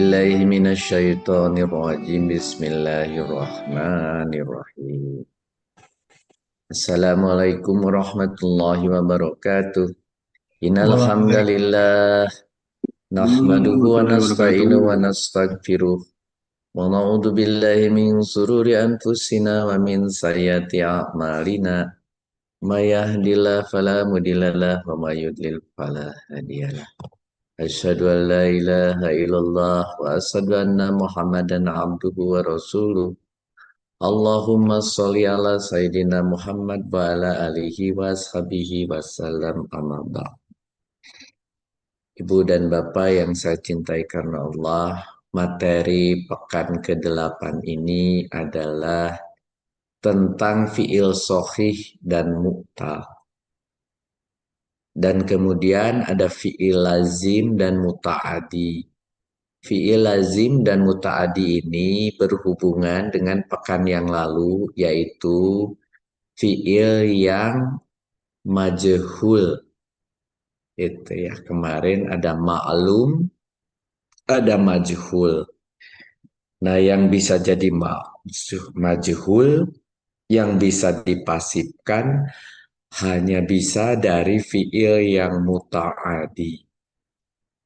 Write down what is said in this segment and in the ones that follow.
billahi minasyaitonir rajim. Bismillahirrahmanirrahim. Assalamualaikum warahmatullahi wabarakatuh. Innal Waalaikumsalam hamdalillah nahmaduhu wa warahmatullahi wabarakatuh. nasta'inu wa nastaghfiruh wa na'udzu billahi min sururi anfusina wa min sayyiati a'malina. May yahdihillahu fala mudhillalah wa may yudlil fala hadiyalah. Asyhadu an la ilaha illallah wa asyhadu anna Muhammadan abduhu wa rasuluh. Allahumma sholli ala Sayyidina Muhammad wa ala alihi wa ashabihi wasallam amma ba'd. Ibu dan Bapak yang saya cintai karena Allah, materi pekan ke-8 ini adalah tentang fi'il sohih dan mu'tal. Dan kemudian ada fi'il lazim dan muta'adi. Fi'il lazim dan muta'adi ini berhubungan dengan pekan yang lalu, yaitu fi'il yang majhul. Itu ya, kemarin ada ma'lum, ada majhul. Nah, yang bisa jadi majhul, yang bisa dipasifkan, hanya bisa dari fi'il yang muta'adi.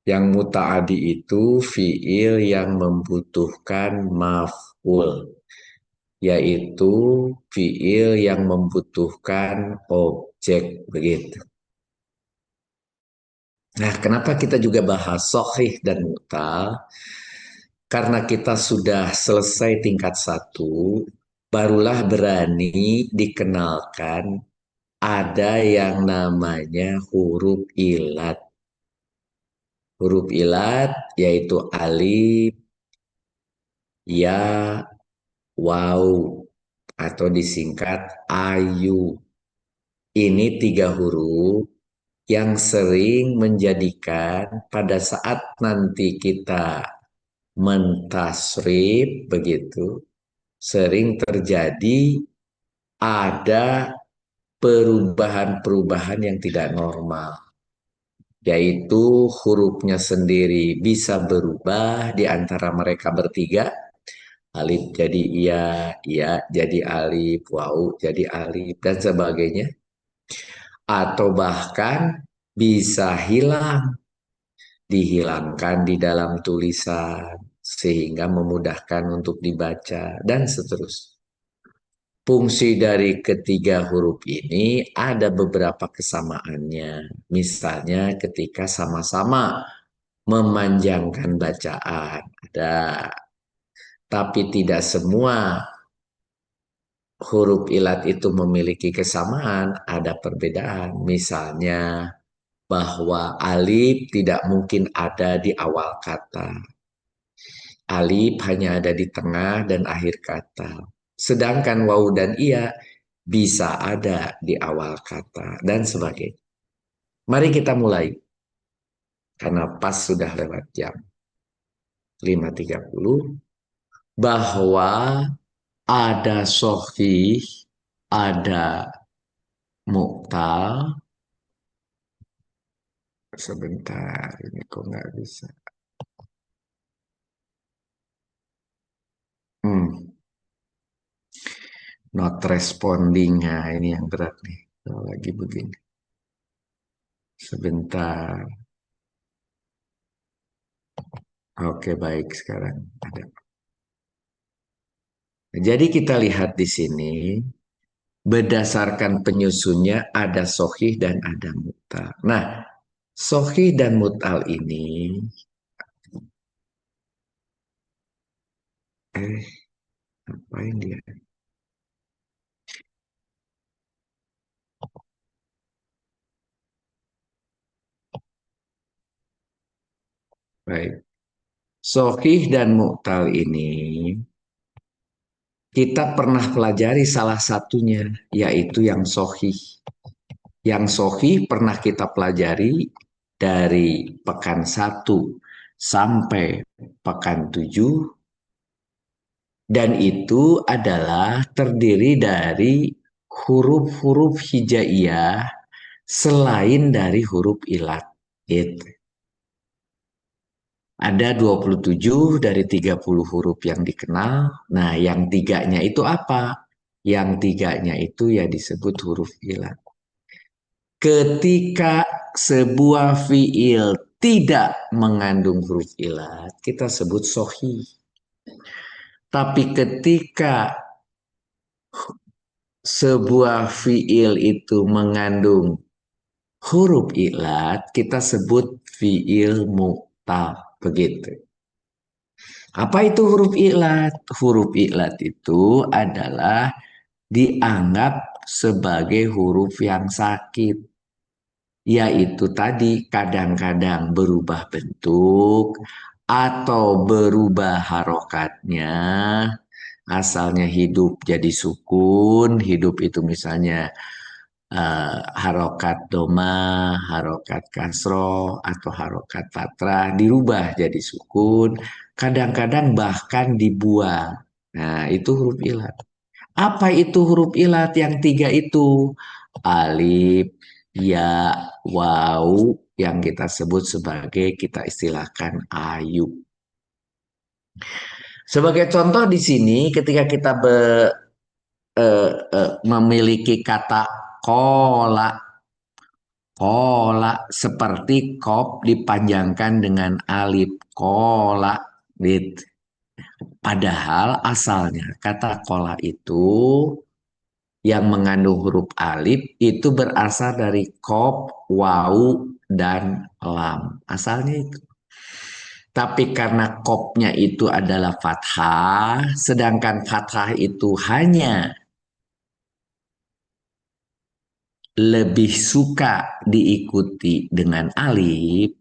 Yang muta'adi itu fi'il yang membutuhkan maf'ul, yaitu fiil yang membutuhkan objek, begitu. Nah, kenapa kita juga bahas sahih dan mu'tal? Karena kita sudah selesai tingkat 1, barulah berani dikenalkan ada yang namanya huruf ilat. Huruf ilat yaitu alif, ya, waw, atau disingkat ayu. Ini 3 huruf yang sering menjadikan pada saat nanti kita mentasrif, begitu, sering terjadi ada perubahan-perubahan yang tidak normal. Yaitu hurufnya sendiri bisa berubah di antara mereka bertiga. Alif jadi iya, iya jadi alif, waw jadi alif, dan sebagainya. Atau bahkan bisa hilang, dihilangkan di dalam tulisan sehingga memudahkan untuk dibaca dan seterusnya. Fungsi dari ketiga huruf ini ada beberapa kesamaannya. Misalnya ketika sama-sama memanjangkan bacaan ada, tapi tidak semua huruf ilat itu memiliki kesamaan, ada perbedaan. Misalnya bahwa alif tidak mungkin ada di awal kata. Alif hanya ada di tengah dan akhir kata. Sedangkan waw dan iya bisa ada di awal kata dan sebagainya. Mari kita mulai. Karena pas sudah lewat jam 5.30 bahwa ada sohih, ada mu'tal. Sebentar, ini kok nggak bisa. Hmm. Not responding, nah ini yang berat nih kalau lagi begini. Sebentar. Oke, baik, sekarang ada. Jadi kita lihat di sini berdasarkan penyusunnya ada sohih dan ada mutal. Nah, sohih dan mutal ini apain dia? Baik. Sohih dan mutal ini kita pernah pelajari salah satunya, yaitu yang sohih. Yang sohih pernah kita pelajari dari pekan 1 sampai pekan 7, dan itu adalah terdiri dari huruf-huruf hijaiyah selain dari huruf ilat. Itu. Ada 27 dari 30 huruf yang dikenal. Nah, yang tiganya itu apa? Yang tiganya itu ya disebut huruf ilat. Ketika sebuah fiil tidak mengandung huruf ilat, kita sebut sohi. Tapi ketika sebuah fiil itu mengandung huruf ilat, kita sebut fiil mu'tal. Begitu. Apa itu huruf ilat? Huruf ilat itu adalah dianggap sebagai huruf yang sakit. Yaitu tadi kadang-kadang berubah bentuk atau berubah harokatnya. Asalnya hidup jadi sukun, hidup itu misalnya harokat doma, harokat kasro, atau harokat fatrah dirubah jadi sukun, kadang-kadang bahkan dibuang. Nah, itu huruf ilat. Apa itu huruf ilat yang tiga itu? Alif, ya, waw, yang kita sebut sebagai, kita istilahkan ayu. Sebagai contoh di sini, ketika kita memiliki kata kola, kola seperti kop dipanjangkan dengan alif kola, gitu. Padahal asalnya kata kola itu yang mengandung huruf alif itu berasal dari kop, wau, dan lam. Asalnya itu. Tapi karena kopnya itu adalah fathah, sedangkan fathah itu hanya lebih suka diikuti dengan alif,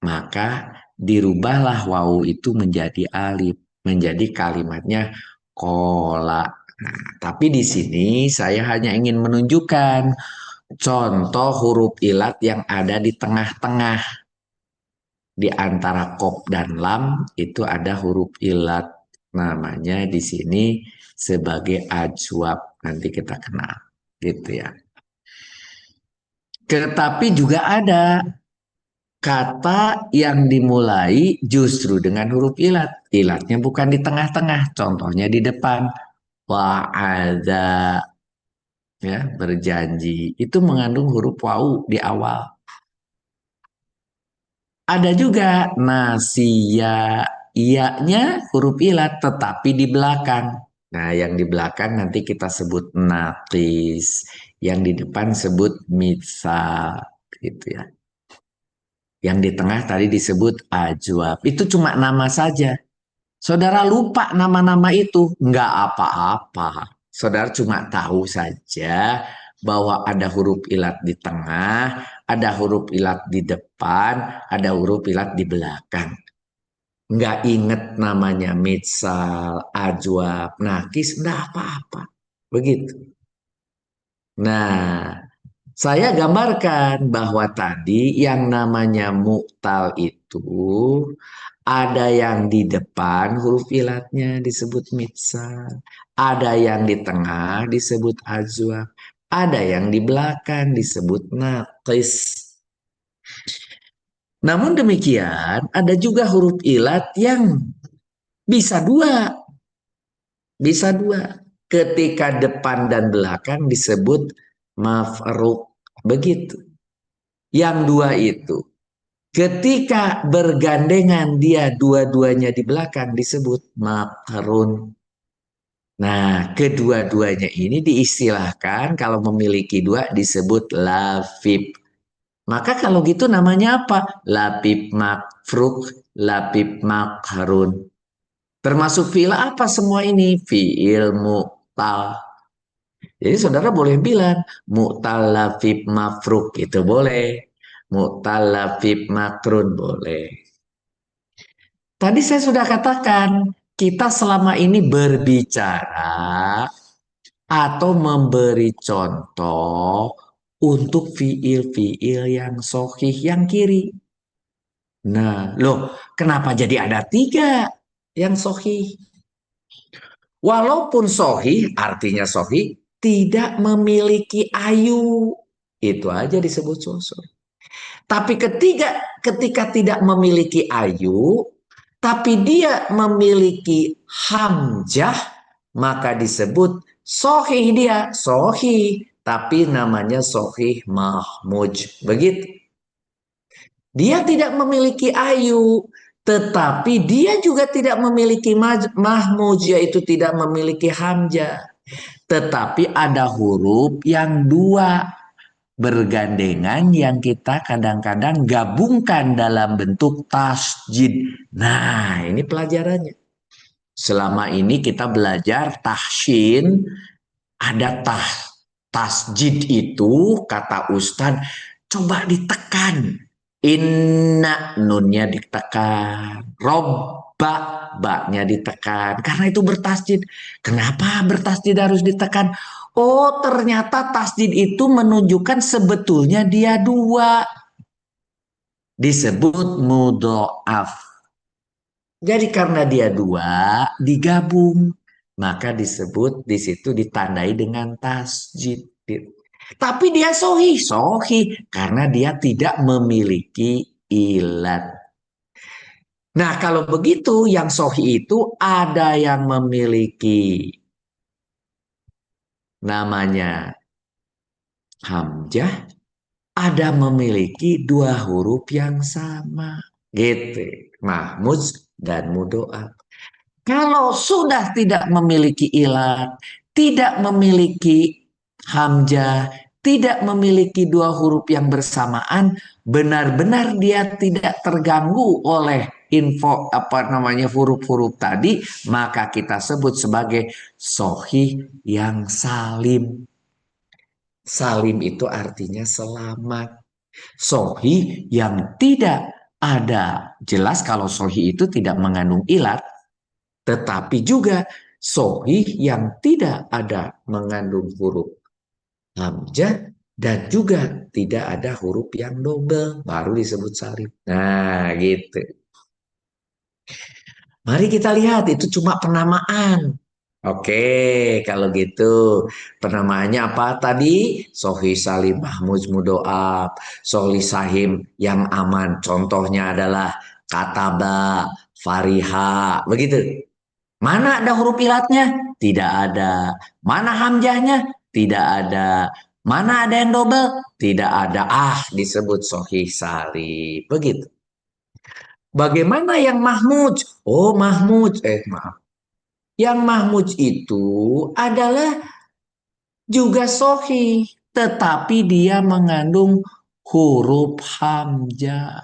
maka dirubahlah wawu itu menjadi alif, menjadi kalimatnya kola. Nah, tapi di sini saya hanya ingin menunjukkan contoh huruf ilat yang ada di tengah-tengah. Di antara kop dan lam itu ada huruf ilat. Namanya di sini sebagai ajwab. Nanti kita kenal. Gitu ya. Tetapi juga ada kata yang dimulai justru dengan huruf ilat. Ilatnya bukan di tengah-tengah, contohnya di depan. Wa'ada, ya, berjanji. Itu mengandung huruf wau di awal. Ada juga nasia, ianya huruf ilat tetapi di belakang. Nah, yang di belakang nanti kita sebut nakis, yang di depan sebut misal, gitu ya. Yang di tengah tadi disebut ajwab. Itu cuma nama saja. Saudara lupa nama-nama itu, nggak apa-apa. Saudara cuma tahu saja bahwa ada huruf ilat di tengah, ada huruf ilat di depan, ada huruf ilat di belakang. Nggak inget namanya mitsal, ajwab, nakis, nggak apa-apa. Begitu. Nah, saya gambarkan bahwa tadi yang namanya muktal itu ada yang di depan huruf ilatnya disebut mitsal, ada yang di tengah disebut ajwab, ada yang di belakang disebut naqis. Namun demikian, ada juga huruf ilat yang bisa dua, bisa dua. Ketika depan dan belakang disebut maf'ruk, begitu. Yang dua itu ketika bergandengan dia dua-duanya di belakang disebut makarun. Nah, kedua-duanya ini diistilahkan kalau memiliki dua disebut lafib. Maka kalau gitu namanya apa? Lapib makfruk, lapib makarun. Termasuk fiil apa semua ini? Fiil mu'tal. Jadi saudara boleh bilang mu'tal lapib mafruk itu boleh. Mu'tal lapib makrun boleh. Tadi saya sudah katakan, kita selama ini berbicara atau memberi contoh untuk fiil-fiil yang sohih yang kiri. Nah, loh, kenapa jadi ada tiga yang sohih? Walaupun sohih, artinya sohih, tidak memiliki ayu. Itu aja disebut sohih. Tapi ketika tidak memiliki ayu, tapi dia memiliki hamzah, maka disebut sohih dia, sohih. Tapi namanya sohih mahmuj. Begitu. Dia tidak memiliki ayu, tetapi dia juga tidak memiliki mahmuj, yaitu tidak memiliki hamzah. Tetapi ada huruf yang dua bergandengan yang kita kadang-kadang gabungkan dalam bentuk tasjid. Nah, ini pelajarannya. Selama ini kita belajar tahsin, ada tasjid itu kata Ustadz coba ditekan. Inna nunnya ditekan, robba baknya ditekan. Karena itu bertasjid. Kenapa bertasjid harus ditekan? Oh, ternyata tasjid itu menunjukkan sebetulnya dia dua. Disebut mudho'af. Jadi karena dia dua digabung, maka disebut di situ ditandai dengan tasjid. Tapi dia sohi, sohi karena dia tidak memiliki ilat. Nah kalau begitu yang sohi itu ada yang memiliki namanya hamzah, ada memiliki dua huruf yang sama. Gitu. Mahmuz dan mudoa. Kalau sudah tidak memiliki ilat, tidak memiliki hamzah, tidak memiliki dua huruf yang bersamaan, benar-benar dia tidak terganggu oleh info apa namanya huruf-huruf tadi, maka kita sebut sebagai sohih yang salim. Salim itu artinya selamat. Sohih yang tidak ada. Jelas kalau sohih itu tidak mengandung ilat, tetapi juga sohih yang tidak ada mengandung huruf hamzah dan juga tidak ada huruf yang double baru disebut salim. Nah, gitu. Mari kita lihat itu cuma penamaan. Oke, kalau gitu penamaannya apa tadi? Sohi Salim Mahmud Mudoab, Sohi Sahim yang aman. Contohnya adalah Kataba, Fariha, begitu. Mana ada huruf ilatnya? Tidak ada. Mana hamzahnya? Tidak ada. Mana ada yang double? Tidak ada. Ah, disebut Sohi Salim. Begitu. Bagaimana yang Mahmud? Oh, Mahmud. Maaf. Yang Mahmud itu adalah juga sohi, tetapi dia mengandung huruf hamzah.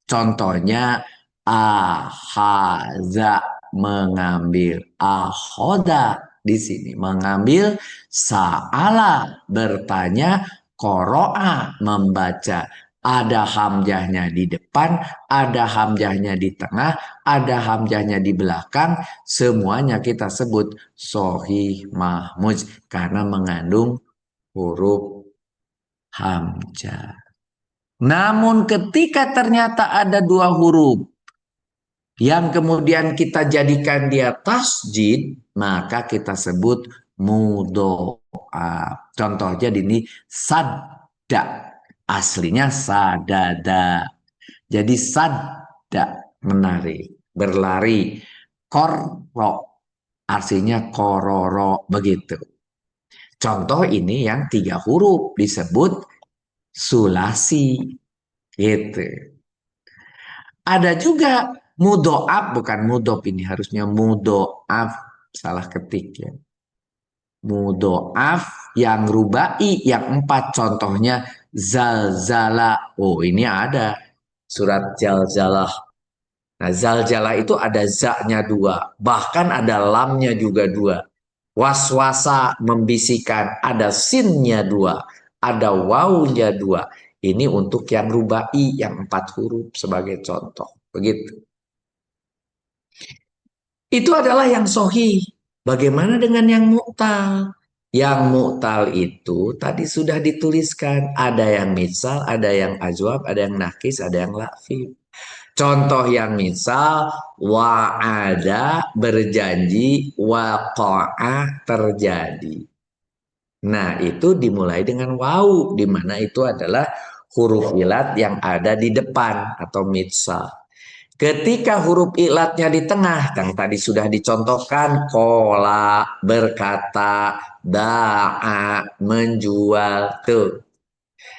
Contohnya ahaza mengambil, ahoda di sini mengambil, sa'ala bertanya, koro'a membaca. Ada hamzahnya di depan, ada hamzahnya di tengah, ada hamzahnya di belakang. Semuanya kita sebut sohih mahmuz karena mengandung huruf hamzah. Namun ketika ternyata ada dua huruf yang kemudian kita jadikan dia tasjid, maka kita sebut mudho'af. Contohnya di ini sadda. Aslinya sadada. Jadi sadda menarik, berlari. Korro artinya kororo begitu. Contoh ini yang tiga huruf disebut sulasi. Gitu. Ada juga mudoab, bukan mudob ini harusnya mudoab, salah ketik ya. Mudoaf yang rubai yang empat contohnya zalzala. Oh ini ada surat zalzalah. Nah zalzalah itu ada za-nya dua, bahkan ada lamnya juga dua. Waswasa membisikkan ada sinnya dua, ada wawunya dua. Ini untuk yang rubai yang empat huruf sebagai contoh. Begitu. Itu adalah yang sohi. Bagaimana dengan yang mu'tal? Yang mu'tal itu tadi sudah dituliskan. Ada yang misal, ada yang ajwab, ada yang nakis, ada yang lafif. Contoh yang misal, wa'ada berjanji, waqa'a terjadi. Nah itu dimulai dengan wawu, di mana itu adalah huruf ilat yang ada di depan atau misal. Ketika huruf ilatnya di tengah, yang tadi sudah dicontohkan, kola, berkata, da'a, menjual, tuh.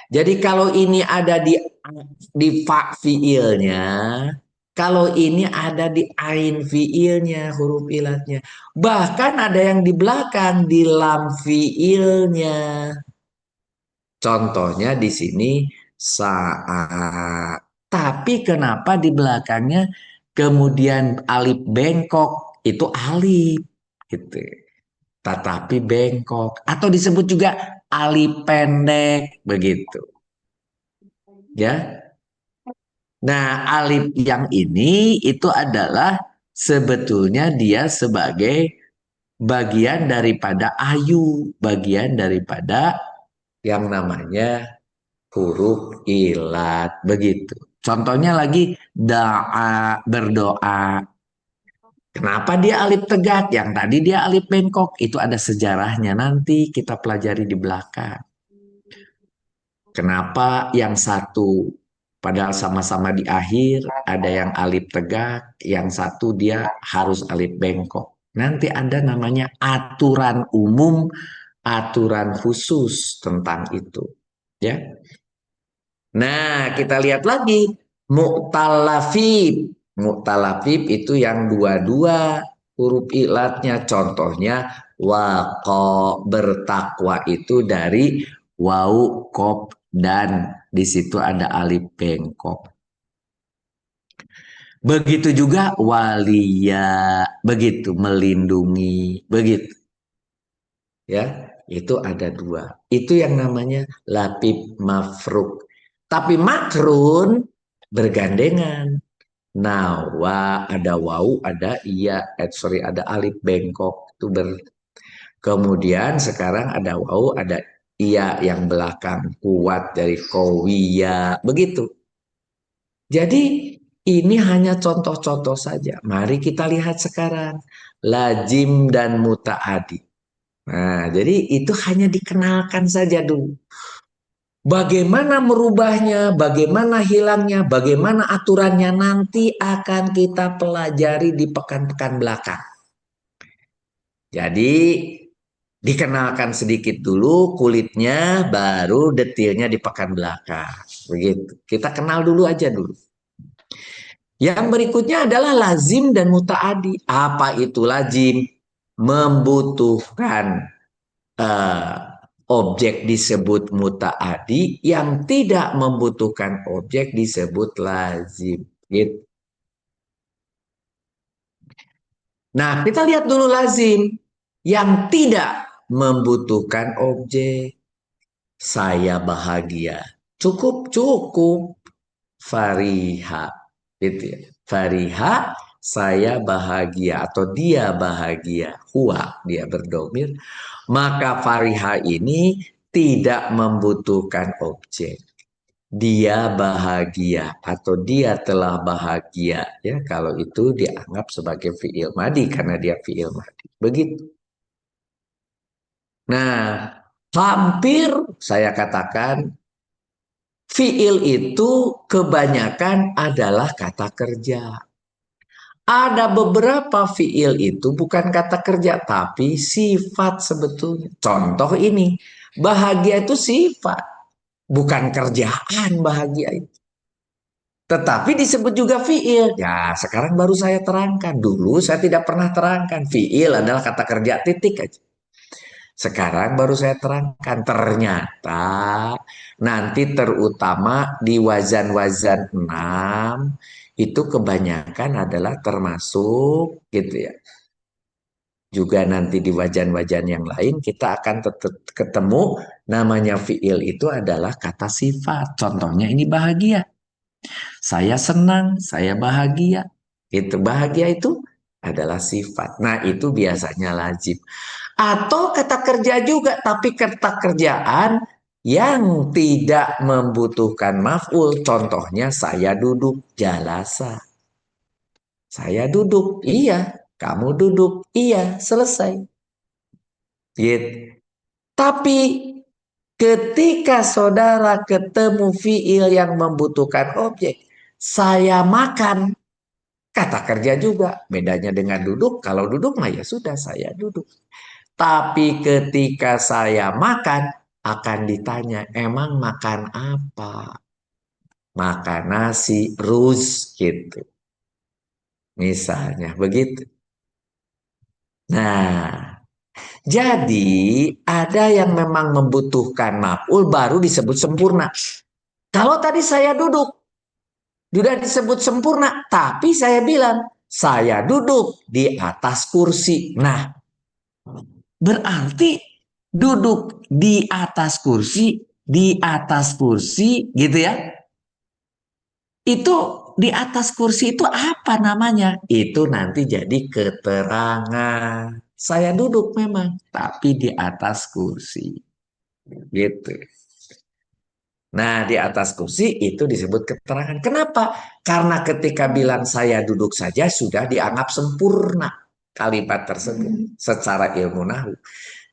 Jadi kalau ini ada di fa fiilnya, kalau ini ada di ain fiilnya, huruf ilatnya. Bahkan ada yang di belakang di lam fiilnya. Contohnya di sini saat. Tapi kenapa di belakangnya kemudian alif bengkok? Itu alif gitu. Tetapi bengkok atau disebut juga alif pendek begitu. Ya. Nah, alif yang ini itu adalah sebetulnya dia sebagai bagian daripada ayu, bagian daripada yang namanya huruf ilat begitu. Contohnya lagi da'a, berdoa. Kenapa dia alif tegak? Yang tadi dia alif bengkok. Itu ada sejarahnya nanti kita pelajari di belakang. Kenapa yang satu padahal sama-sama di akhir ada yang alif tegak, yang satu dia harus alif bengkok. Nanti ada namanya aturan umum, aturan khusus tentang itu. Ya. Nah, kita lihat lagi mu'talafib. Mu'talafib itu yang dua-dua huruf ilatnya. Contohnya waqo, bertakwa itu dari wau, kop, dan di situ ada alif bengkok. Begitu juga walia, begitu melindungi, begitu. Ya, itu ada dua. Itu yang namanya lapib mafruk. Tapi makrun bergandengan. Nah, ada wau, ada iya, sorry, ada alif bengkok. Itu kemudian sekarang ada wau, ada iya yang belakang kuat dari kowiya. Begitu. Jadi ini hanya contoh-contoh saja. Mari kita lihat sekarang. Lazim dan mutaadi. Nah, jadi itu hanya dikenalkan saja dulu. Bagaimana merubahnya, bagaimana hilangnya, bagaimana aturannya nanti akan kita pelajari di pekan-pekan belakang. Jadi dikenalkan sedikit dulu kulitnya, baru detailnya di pekan belakang. Begitu. Kita kenal dulu aja dulu. Yang berikutnya adalah lazim dan mutaadi. Apa itu lazim? Membutuhkan uh, objek disebut mutaadi, yang tidak membutuhkan objek disebut lazim. Gitu. Nah, kita lihat dulu lazim yang tidak membutuhkan objek. Saya bahagia. Cukup, cukup. Fariha. Gitu ya. Fariha, saya bahagia atau dia bahagia. Huwa, dia berdomir. Maka fariha ini tidak membutuhkan objek. Dia bahagia atau dia telah bahagia. Ya, kalau itu dianggap sebagai fi'il madi karena dia fi'il madi. Begitu. Nah, hampir saya katakan fi'il itu kebanyakan adalah kata kerja. Ada beberapa fi'il itu bukan kata kerja, tapi sifat sebetulnya. Contoh ini, bahagia itu sifat, bukan kerjaan bahagia itu. Tetapi disebut juga fi'il. Ya, sekarang baru saya terangkan. Dulu saya tidak pernah terangkan. Fi'il adalah kata kerja titik aja. Sekarang baru saya terangkan. Ternyata nanti terutama di wazan-wazan 6 itu kebanyakan adalah termasuk gitu ya. Juga nanti di wajan-wajan yang lain kita akan tetap ketemu namanya fiil itu adalah kata sifat. Contohnya ini bahagia. Saya senang, saya bahagia. Itu bahagia itu adalah sifat. Nah, itu biasanya lazim. Atau kata kerja juga, tapi kata kerjaan yang tidak membutuhkan maf'ul. Contohnya saya duduk, jalasa. Saya duduk, iya. Kamu duduk, iya. Selesai. Gitu. Tapi ketika saudara ketemu fiil yang membutuhkan objek, saya makan. Kata kerja juga, bedanya dengan duduk, kalau duduk mah ya sudah saya duduk. Tapi ketika saya makan, akan ditanya, emang makan apa? Makan nasi, rus gitu. Misalnya begitu. Nah, jadi ada yang memang membutuhkan maf'ul baru disebut sempurna. Kalau tadi saya duduk, sudah disebut sempurna, tapi saya bilang, saya duduk di atas kursi. Nah, berarti duduk di atas kursi gitu ya. Itu di atas kursi itu apa namanya? Itu nanti jadi keterangan. Saya duduk memang, tapi di atas kursi. Gitu. Nah, di atas kursi itu disebut keterangan. Kenapa? Karena ketika bilang saya duduk saja sudah dianggap sempurna kalimat tersebut secara ilmu nahu.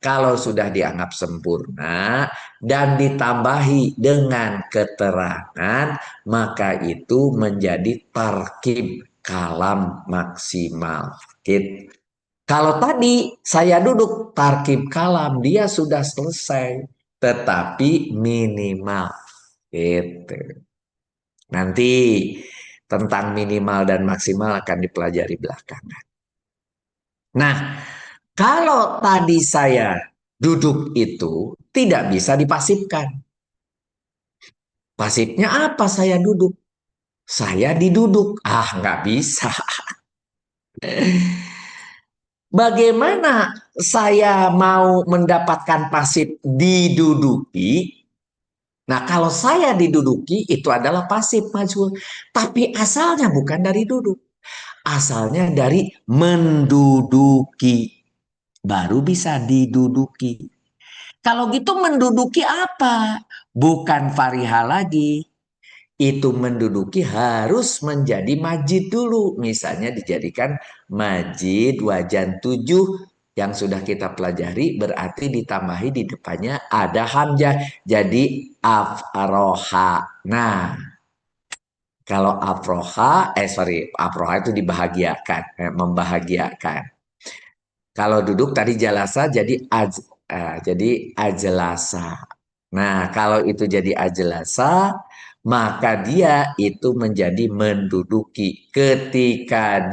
Kalau sudah dianggap sempurna dan ditambahi dengan keterangan, maka itu menjadi tarkib kalam maksimal. Gitu. Kalau tadi saya duduk tarkib kalam, dia sudah selesai, tetapi minimal. Gitu. Nanti tentang minimal dan maksimal akan dipelajari belakangan. Nah, kalau tadi saya duduk itu tidak bisa dipasifkan. Pasifnya apa saya duduk? Saya diduduk. Ah, nggak bisa. Bagaimana saya mau mendapatkan pasif diduduki? Nah, kalau saya diduduki itu adalah pasif majhul. Tapi asalnya bukan dari duduk. Asalnya dari menduduki. Baru bisa diduduki. Kalau gitu menduduki apa? Bukan fariha lagi. Itu menduduki harus menjadi majid dulu. Misalnya dijadikan majid wajan 7 yang sudah kita pelajari berarti ditambahi di depannya ada hamzah. Jadi afroha. Nah, kalau afroha, afroha itu dibahagiakan, membahagiakan. Kalau duduk tadi jalasa jadi ajelasa. Nah, kalau itu jadi ajelasa, maka dia itu menjadi menduduki ketika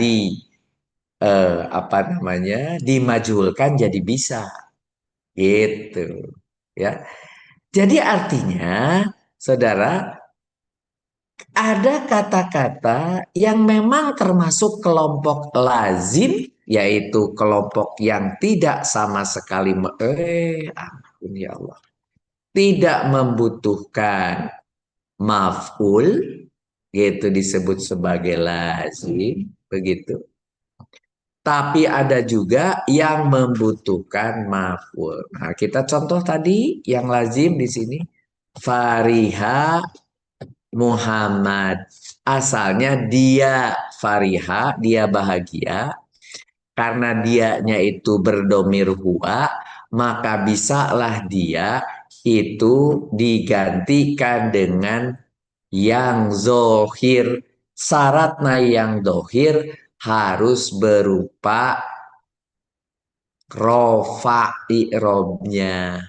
apa namanya dimajulkan jadi bisa gitu ya. Jadi artinya saudara ada kata-kata yang memang termasuk kelompok lazim, yaitu kelompok yang tidak sama sekali, ampun ya Allah, tidak membutuhkan maf'ul, gitu disebut sebagai lazim, begitu. Tapi ada juga yang membutuhkan maf'ul. Nah, kita contoh tadi yang lazim di sini, Fariha Muhammad. Asalnya dia fariha, dia bahagia. Karena dianya itu berdomir huwa, maka bisalah dia itu digantikan dengan yang zohir. Syaratnya yang zohir harus berupa rofa i'robnya.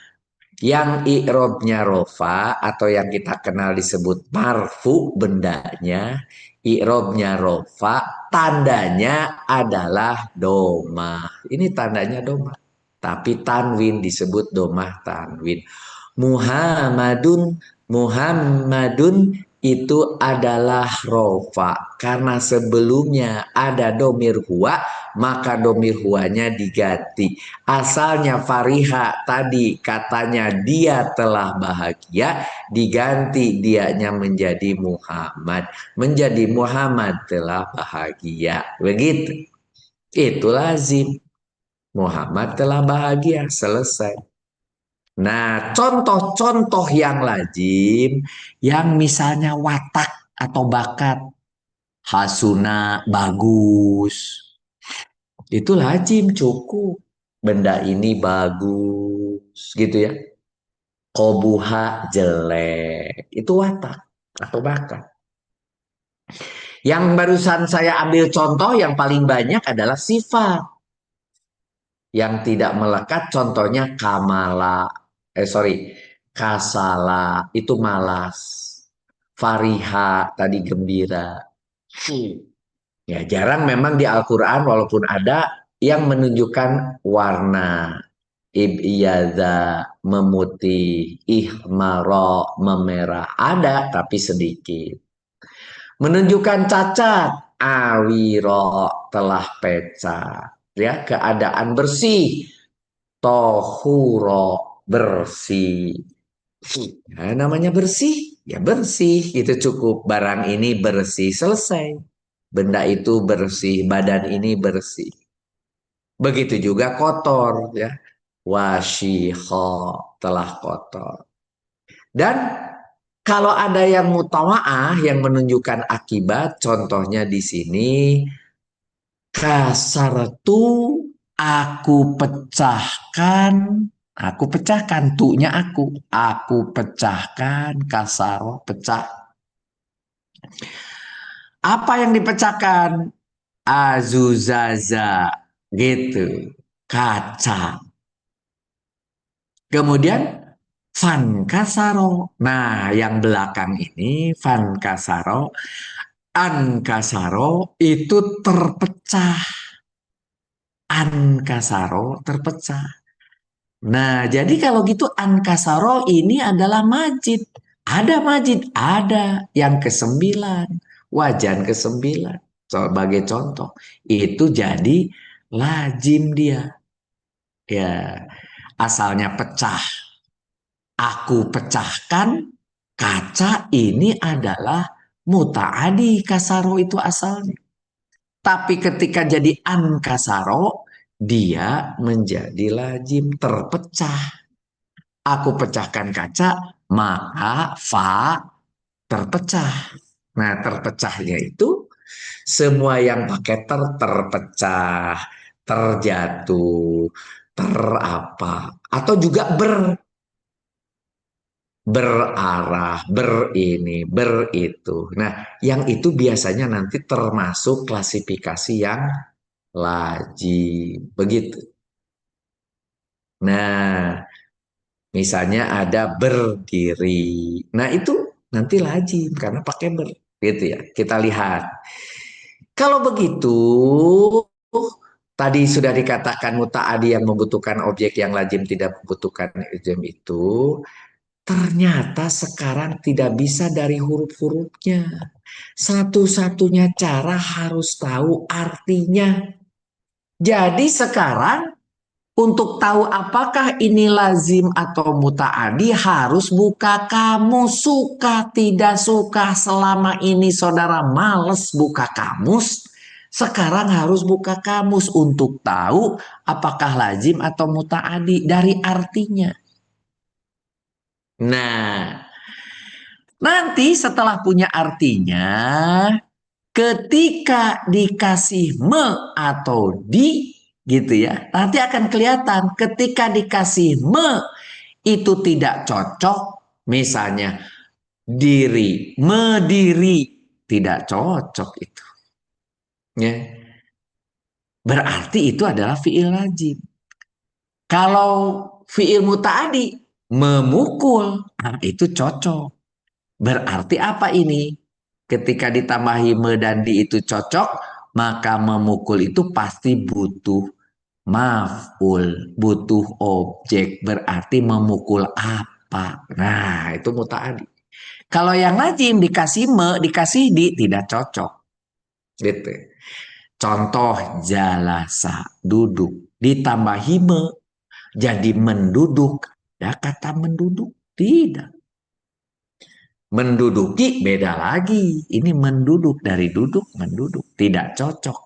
Yang i'robnya rofa atau yang kita kenal disebut marfu bendanya, i'robnya rofa, tandanya adalah doma. Ini tandanya doma. Tapi tanwin disebut domah tanwin. Muhammadun, Muhammadun itu adalah rofa. Karena sebelumnya ada domir huwa, maka domir huwanya diganti. Asalnya fariha tadi katanya dia telah bahagia, diganti dianya menjadi Muhammad. Menjadi Muhammad telah bahagia. Begitu. Itu lazim. Muhammad telah bahagia. Selesai. Nah, contoh-contoh yang lazim, yang misalnya watak atau bakat, hasuna, bagus, itu lazim cukup. Benda ini bagus, gitu ya. Kobuha jelek, itu watak atau bakat. Yang barusan saya ambil contoh yang paling banyak adalah sifat. Yang tidak melekat contohnya kamala. Sorry. Kasala itu malas. Fariha tadi gembira. Ya, jarang memang di Al-Quran walaupun ada yang menunjukkan warna. Ibiyadha, memutih, ihmaro, memerah. Ada tapi sedikit. Menunjukkan cacat. Awiro, telah pecah. Ya, keadaan bersih. Tohuro, bersih. Nah, namanya bersih, ya bersih. Itu cukup. Barang ini bersih, selesai. Benda itu bersih, badan ini bersih. Begitu juga kotor, ya. Washiho, telah kotor. Dan kalau ada yang mutawa'ah yang menunjukkan akibat, contohnya di sini kasartu, aku pecahkan, aku pecahkan, tunya aku pecahkan, kasaro, pecah. Apa yang dipecahkan? Azuzaza, gitu, kaca. Kemudian Van Kasaro. Nah, yang belakang ini Van Kasaro, An Kasaro itu terpecah. An Kasaro terpecah. Nah, jadi kalau gitu An Kasaro ini adalah majid. Ada majid, ada yang kesembilan. Wajan kesembilan. Sebagai contoh. Itu jadi lazim dia. Ya, asalnya pecah. Aku pecahkan kaca ini adalah mutaadi kasaro itu asalnya. Tapi ketika jadi an kasaro, dia menjadi lazim terpecah. Aku pecahkan kaca, maka fa terpecah. Nah, terpecahnya itu semua yang pakai terpecah, terjatuh, terapa, atau juga berarah, berini, beritu. Nah, yang itu biasanya nanti termasuk klasifikasi yang lajim. Begitu. Nah, misalnya ada berdiri. Nah, itu nanti lajim karena pakai ber. Gitu ya. Kita lihat. Kalau begitu, tadi sudah dikatakan muta'adi yang membutuhkan objek yang lajim tidak membutuhkan izim itu. Ternyata sekarang tidak bisa dari huruf-hurufnya. Satu-satunya cara harus tahu artinya. Jadi sekarang untuk tahu apakah ini lazim atau mutaadi harus buka kamus. Suka tidak suka selama ini saudara males buka kamus. Sekarang harus buka kamus untuk tahu apakah lazim atau mutaadi dari artinya. Nah, nanti setelah punya artinya, ketika dikasih me atau di, gitu ya, nanti akan kelihatan ketika dikasih me itu tidak cocok, misalnya diri, mediri, tidak cocok itu. Ya. Berarti itu adalah fiil lazim. Kalau fiil mutaadi, memukul, nah itu cocok. Berarti apa ini? Ketika ditambahi me dan di itu cocok, maka memukul itu pasti butuh maf'ul, butuh objek. Berarti memukul apa? Nah, itu mutaadi. Kalau yang lazim dikasih me, dikasih di, tidak cocok. Gitu. Contoh jalasa, duduk. Ditambahi me, jadi menduduk. Ada kata menduduk? Tidak. Menduduki beda lagi. Ini menduduk dari duduk, menduduk. Tidak cocok.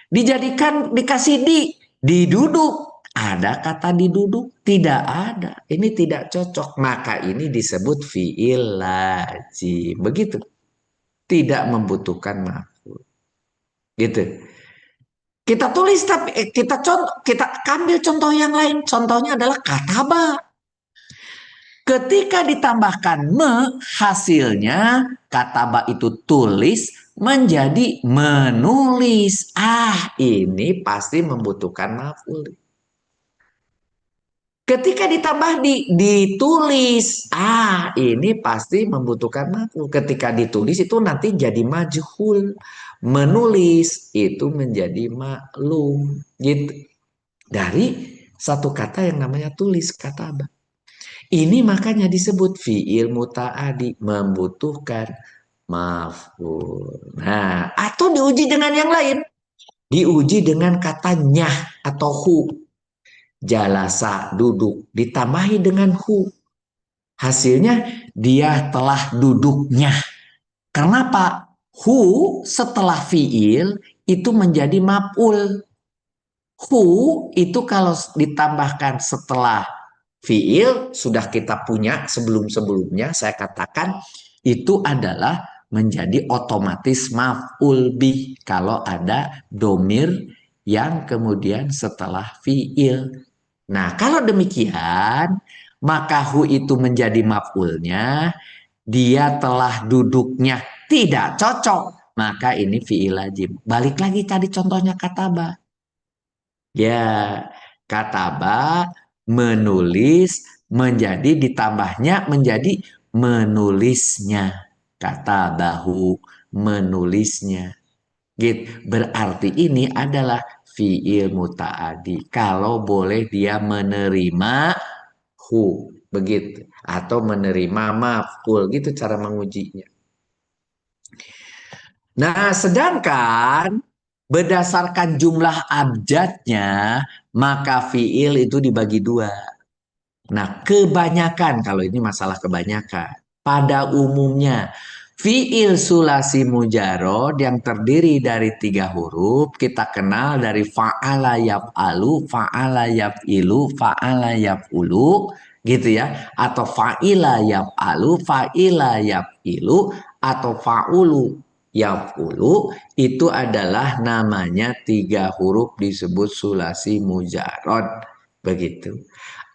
Dijadikan, dikasih diduduk. Ada kata diduduk? Tidak ada. Ini tidak cocok. Maka ini disebut fi'il lazim. Begitu. Tidak membutuhkan maf'ul. Gitu. Kita tulis tapi kita ambil contoh yang lain. Contohnya adalah kataba. Ketika ditambahkan me, hasilnya kataba itu tulis menjadi menulis. Ini pasti membutuhkan maf'ul. Ketika ditambah ditulis, ini pasti membutuhkan maf'ul. Ketika ditulis itu nanti jadi majhul. Menulis itu menjadi maklum. Gitu. Dari satu kata yang namanya tulis, kataba. Ini makanya disebut fi'il muta'adi, membutuhkan maf'ul. Nah, atau diuji dengan yang lain. Diuji dengan kata nyah atau hu. Jalasa, duduk, ditambahi dengan hu. Hasilnya dia telah duduknya. Kenapa? Hu setelah fi'il itu menjadi maf'ul. Hu itu kalau ditambahkan setelah fiil sudah kita punya sebelum-sebelumnya, saya katakan itu adalah menjadi otomatis maf'ul bih kalau ada domir yang kemudian setelah fiil. Nah, kalau demikian, maka hu itu menjadi maf'ulnya, dia telah duduknya tidak cocok, maka ini fiil lazim. Balik lagi tadi contohnya kataba. Ya, kataba menulis menjadi ditambahnya menjadi menulisnya. Katabahu menulisnya. Gitu. Berarti ini adalah fiil muta'adi. Kalau boleh dia menerima hu, begitu, atau menerima maf'ul, gitu cara mengujinya. Nah, sedangkan berdasarkan jumlah abjadnya, maka fiil itu dibagi dua. Nah, kebanyakan, kalau ini masalah kebanyakan, pada umumnya fiil sulasi mujarod yang terdiri dari 3 huruf, kita kenal dari fa'ala yaf'alu, fa'ala yaf'ilu, fa'ala yaf'ulu, gitu ya. Atau fa'ila yaf'alu, fa'ila yaf'ilu, atau fa'ulu yaf'ulu, itu adalah namanya 3 huruf disebut sulasi mujarod. Begitu.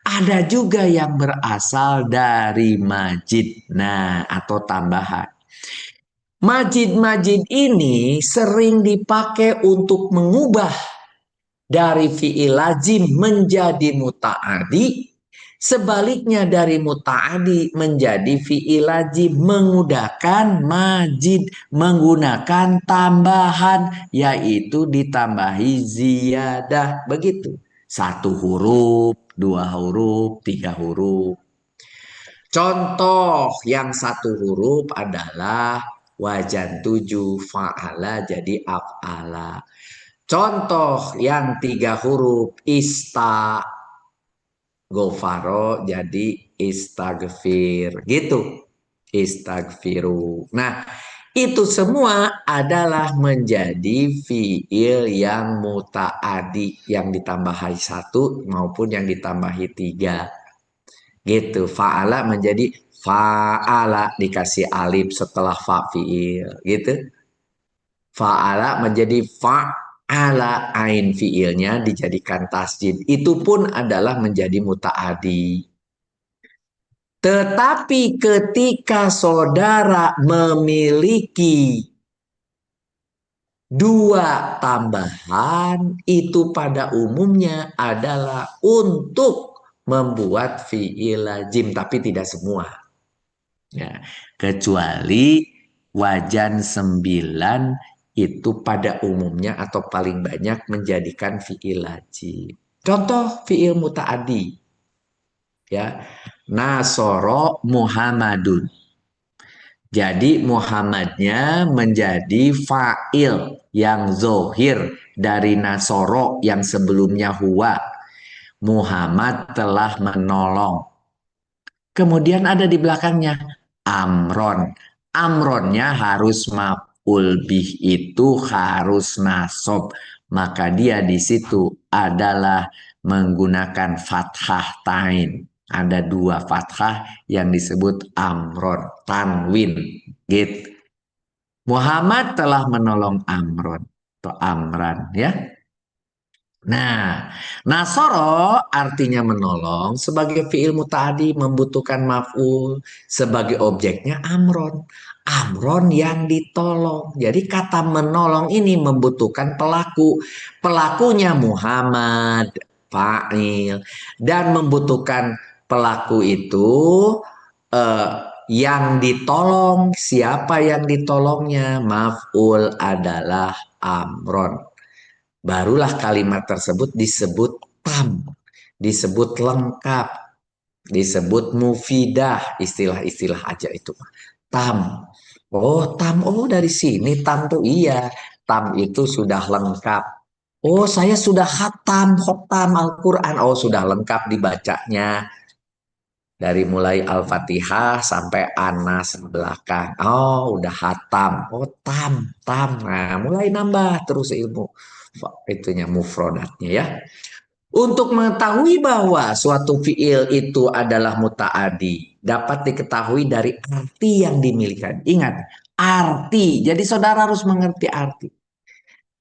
Ada juga yang berasal dari majid. Nah, atau tambahan. Majid-majid ini sering dipakai untuk mengubah dari fi'il lazim menjadi muta'adi. Sebaliknya dari muta'adi menjadi fi'il lazim menggunakan majid, menggunakan tambahan, yaitu ditambahi ziyadah. Begitu. 1 huruf, 2 huruf, 3 huruf. Contoh yang 1 huruf adalah wajan 7 fa'ala jadi af'ala. Contoh yang 3 huruf gofaro jadi istagfir. Gitu. Istagfiru. Nah, itu semua adalah menjadi fiil yang muta'adi. Yang ditambahi 1 maupun yang ditambahi 3. Gitu. Fa'ala menjadi fa'ala dikasih alif setelah fa fiil. Gitu. Fa'ala menjadi fa'ala, ain fiilnya dijadikan tasjid. Itu pun adalah menjadi muta'adi. Tetapi ketika saudara memiliki 2 tambahan, itu pada umumnya adalah untuk membuat fiil lazim, tapi tidak semua. Ya, kecuali wajan 9 itu pada umumnya atau paling banyak menjadikan fiil lazim. Contoh fiil muta'adi. Ya, Nasoro Muhammadun. Jadi Muhammadnya menjadi fa'il yang zohir dari Nasoro yang sebelumnya huwa. Muhammad telah menolong. Kemudian ada di belakangnya amron. Amronnya harus maf'ul bih, itu harus nasab. Maka dia di situ adalah menggunakan fathah tain. Ada 2 fathah yang disebut amron, tanwin. Gitu. Muhammad telah menolong amron atau amran, ya. Nah, nasoro artinya menolong sebagai fiil muta'adi membutuhkan maf'ul sebagai objeknya amron. Amron yang ditolong. Jadi kata menolong ini membutuhkan pelaku. Pelakunya Muhammad, fa'il, dan membutuhkan pelaku itu eh, yang ditolong. Siapa yang ditolongnya? Maf'ul adalah amron. Barulah kalimat tersebut disebut tam, disebut lengkap, disebut mufidah, istilah-istilah aja itu. Tam. Oh, tam. Oh, dari sini tam tuh iya. Tam itu sudah lengkap. Oh, saya sudah khotam Al-Quran. Oh, sudah lengkap dibacanya. Dari mulai Al-Fatihah sampai Anas belakang. Oh, udah hatam. Oh, tam. Nah, mulai nambah terus ilmu. Itunya mufrodatnya ya. Untuk mengetahui bahwa suatu fiil itu adalah mutaadi, dapat diketahui dari arti yang dimiliki. Ingat, arti. Jadi saudara harus mengerti arti.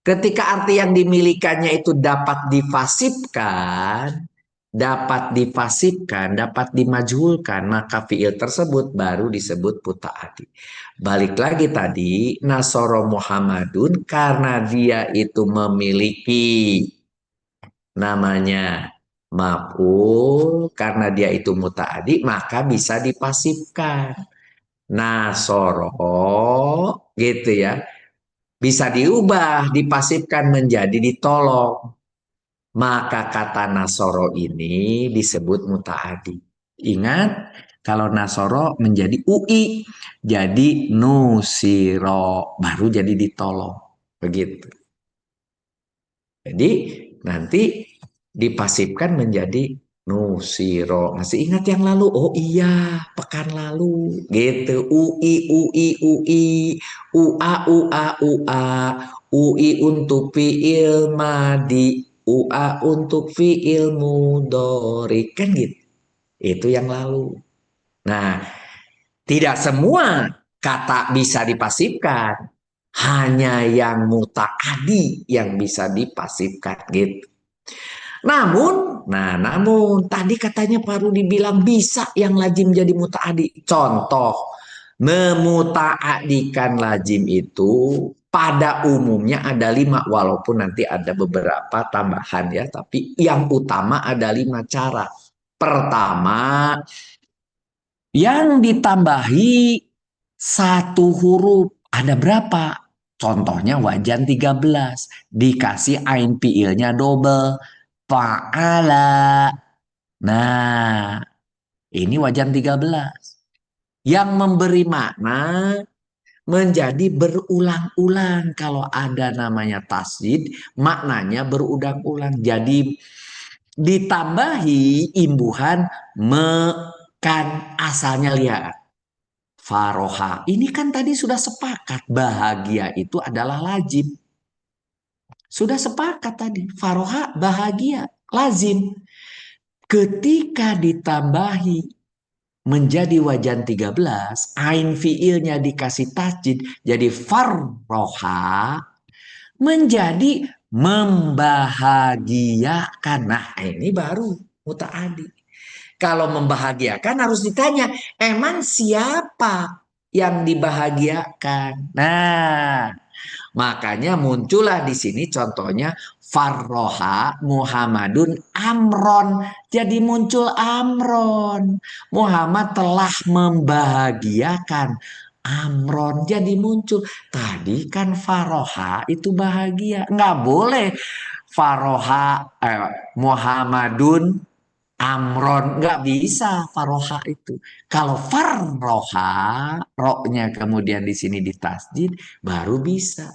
Ketika arti yang dimilikannya itu dapat dimajhulkan, maka fiil tersebut baru disebut mutaadi. Balik lagi tadi, Nasoro Muhammadun karena dia itu memiliki namanya maf'ul, karena dia itu mutaadi maka bisa dipasifkan. Nasoro gitu ya. Bisa diubah, dipasifkan menjadi ditolong. Maka kata Nasoro ini disebut mutaadi. Ingat, kalau Nasoro menjadi UI, jadi nusiro, baru jadi ditolong. Begitu. Jadi nanti dipasifkan menjadi nusiro. Masih ingat yang lalu? Oh iya, pekan lalu. Gitu. UI, UI, UI. UA, UA, UA. UI untuk fi'il madi. UA untuk fi'il mudhari. Kan gitu. Itu yang lalu. Nah, tidak semua kata bisa dipasifkan. Hanya yang mutaadi yang bisa dipasifkan gitu. Namun tadi katanya Pak Rudi bilang bisa yang lazim jadi mutaadi. Contoh, memutaadikan lazim itu pada umumnya ada 5, walaupun nanti ada beberapa tambahan ya, tapi yang utama ada 5 cara. Pertama, yang ditambahi satu huruf. Ada berapa? Contohnya wajan 13. Dikasih ain fiilnya double. Fa'ala. Nah, ini wajan 13. Yang memberi makna menjadi berulang-ulang. Kalau ada namanya tasjid, maknanya berulang-ulang. Jadi ditambahi imbuhan mekan, asalnya lihat. Faroha. Ini kan tadi sudah sepakat. Bahagia itu adalah lazim. Sudah sepakat tadi. Faroha bahagia. Lazim. Ketika ditambahi menjadi wajan 13, ain fiilnya dikasih tasjid, jadi farroha, menjadi membahagiakan. Nah, ini baru mutaadi. Kalau membahagiakan harus ditanya, emang siapa yang dibahagiakan? Nah, makanya muncullah di sini contohnya Farroha Muhammadun Amron. Jadi muncul Amron. Muhammad telah membahagiakan Amron. Jadi muncul. Tadi kan Farroha itu bahagia. Nggak boleh Farroha Muhammadun Amron, nggak bisa faroha itu. Kalau farroha, roknya kemudian di sini ditasjid, baru bisa.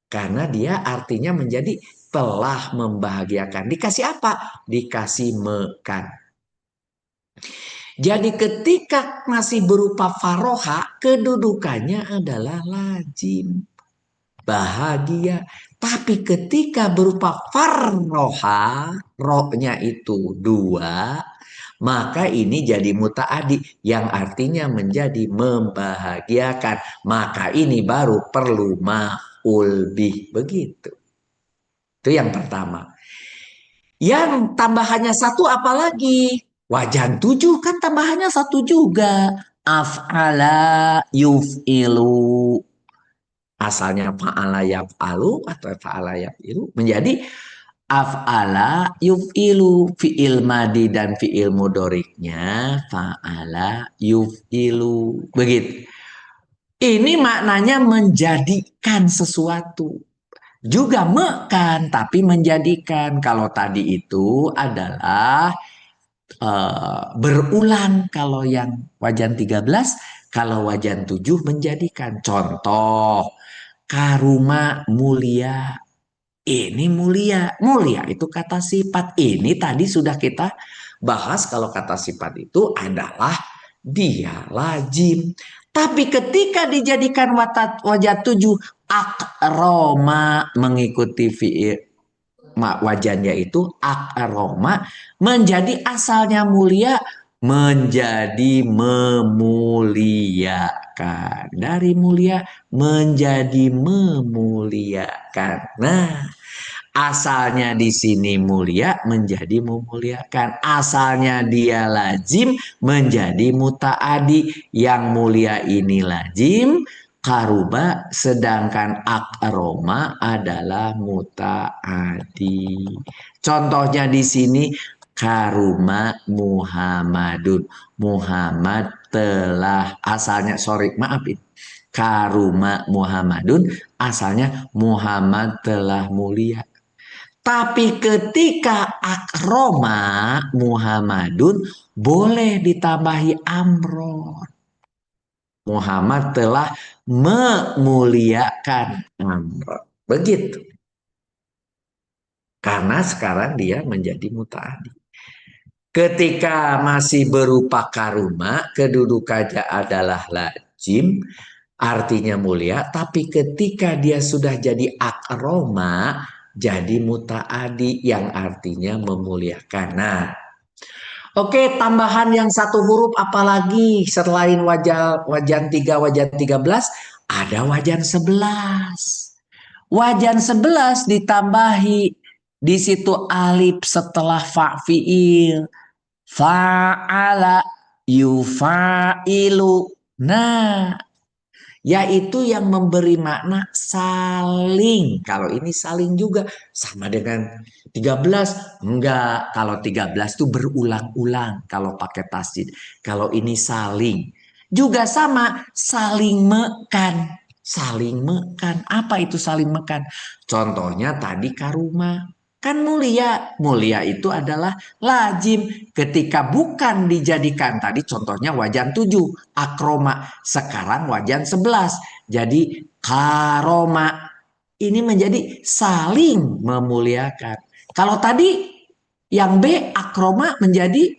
Karena dia artinya menjadi telah membahagiakan. Dikasih apa? Dikasih mekan. Jadi ketika masih berupa faroha, kedudukannya adalah lazim. Bahagia. Tapi ketika berupa farroha, roknya itu 2, maka ini jadi mutaadi yang artinya menjadi membahagiakan. Maka ini baru perlu ma'ul bih. Begitu. Itu yang pertama. Yang tambahannya satu apalagi? Wajan 7 kan tambahannya satu juga. Af'ala yuf'ilu. Asalnya fa'ala yaf'alu atau fa'ala yaf'ilu menjadi af'ala yuf'ilu. Fi'il madi dan fi'il mudoriknya fa'ala yuf'ilu. Begitu. Ini maknanya menjadikan sesuatu. Juga mekan, tapi menjadikan. Kalau tadi itu adalah berulang kalau yang wajan 13, kalau wajan 7 menjadikan. Contoh, karuma mulia. Ini mulia. Mulia itu kata sifat. Ini tadi sudah kita bahas kalau kata sifat itu adalah dia lazim. Tapi ketika dijadikan wajah 7, akroma mengikuti fi'il wajannya itu aroma menjadi asalnya mulia menjadi memuliakan, dari mulia menjadi memuliakan. Nah, asalnya di sini mulia menjadi memuliakan, asalnya dia lazim menjadi mutaadi. Yang mulia ini lazim karuba, sedangkan akroma adalah mutaadi. Contohnya di sini karuma Muhammadun. Muhammad telah, asalnya sorry maafin. Karuma Muhammadun asalnya Muhammad telah mulia. Tapi ketika akroma Muhammadun boleh ditambahi amron. Muhammad telah memuliakan Amr. Begitu. Karena sekarang dia menjadi mutaadi. Ketika masih berupa karuma, kedudukannya adalah lazim, artinya mulia. Tapi ketika dia sudah jadi akroma, jadi mutaadi yang artinya memuliakan. Nah, oke, tambahan yang satu huruf apalagi selain wajan 3, wajan 13, ada wajan 11. Wajan 11 ditambahi di situ alif setelah fa fiil. Fa'ala yufa'ilu. Nah, yaitu yang memberi makna saling. Kalau ini saling juga sama dengan 13. Enggak, kalau 13 itu berulang-ulang kalau pakai tasjid. Kalau ini saling. Juga sama saling mekan. Saling mekan. Apa itu saling mekan? Contohnya tadi karuma. Kan mulia. Mulia itu adalah lazim. Ketika bukan dijadikan tadi contohnya wajan 7. Akroma. Sekarang wajan 11. Jadi karoma. Ini menjadi saling memuliakan. Kalau tadi yang B akroma menjadi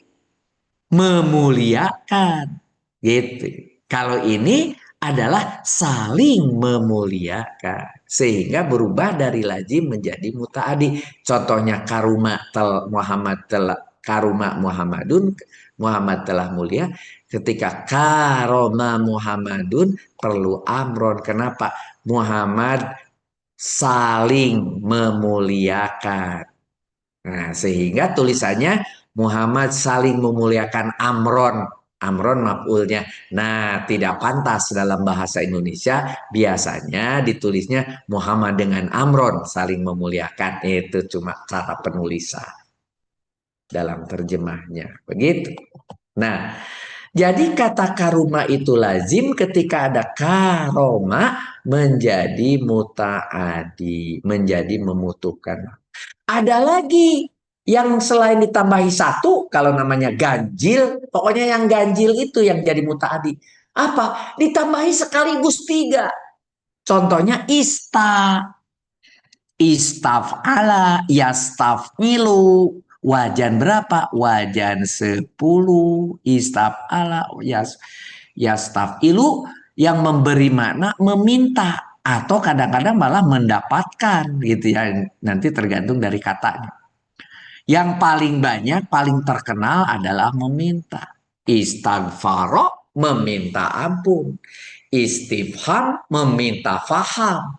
memuliakan. Gitu. Kalau ini adalah saling memuliakan. Sehingga berubah dari lazim menjadi mutaadi. Contohnya karuma Muhammadun, Muhammad telah mulia. Ketika karoma Muhammadun perlu amron. Kenapa? Muhammad saling memuliakan. Nah, sehingga tulisannya Muhammad saling memuliakan Amron. Amron maf'ulnya. Nah, tidak pantas dalam bahasa Indonesia. Biasanya ditulisnya Muhammad dengan Amron saling memuliakan. Itu cuma cara penulisan dalam terjemahnya. Begitu. Nah, jadi kata karuma itu lazim ketika ada karoma menjadi mutaadi, menjadi memutuhkan. Ada lagi yang selain ditambahi satu, kalau namanya ganjil, pokoknya yang ganjil itu yang jadi mutaadi. Apa? Ditambahi sekaligus 3. Contohnya istaf'ala, yastaf'ilu. Wajan berapa? Wajan 10. Istaf'ala, yastaf'ilu yang memberi makna meminta atau kadang-kadang malah mendapatkan gitu ya. Nanti tergantung dari katanya. Yang paling banyak, paling terkenal adalah meminta. Istighfaro, meminta ampun. Istifham, meminta faham.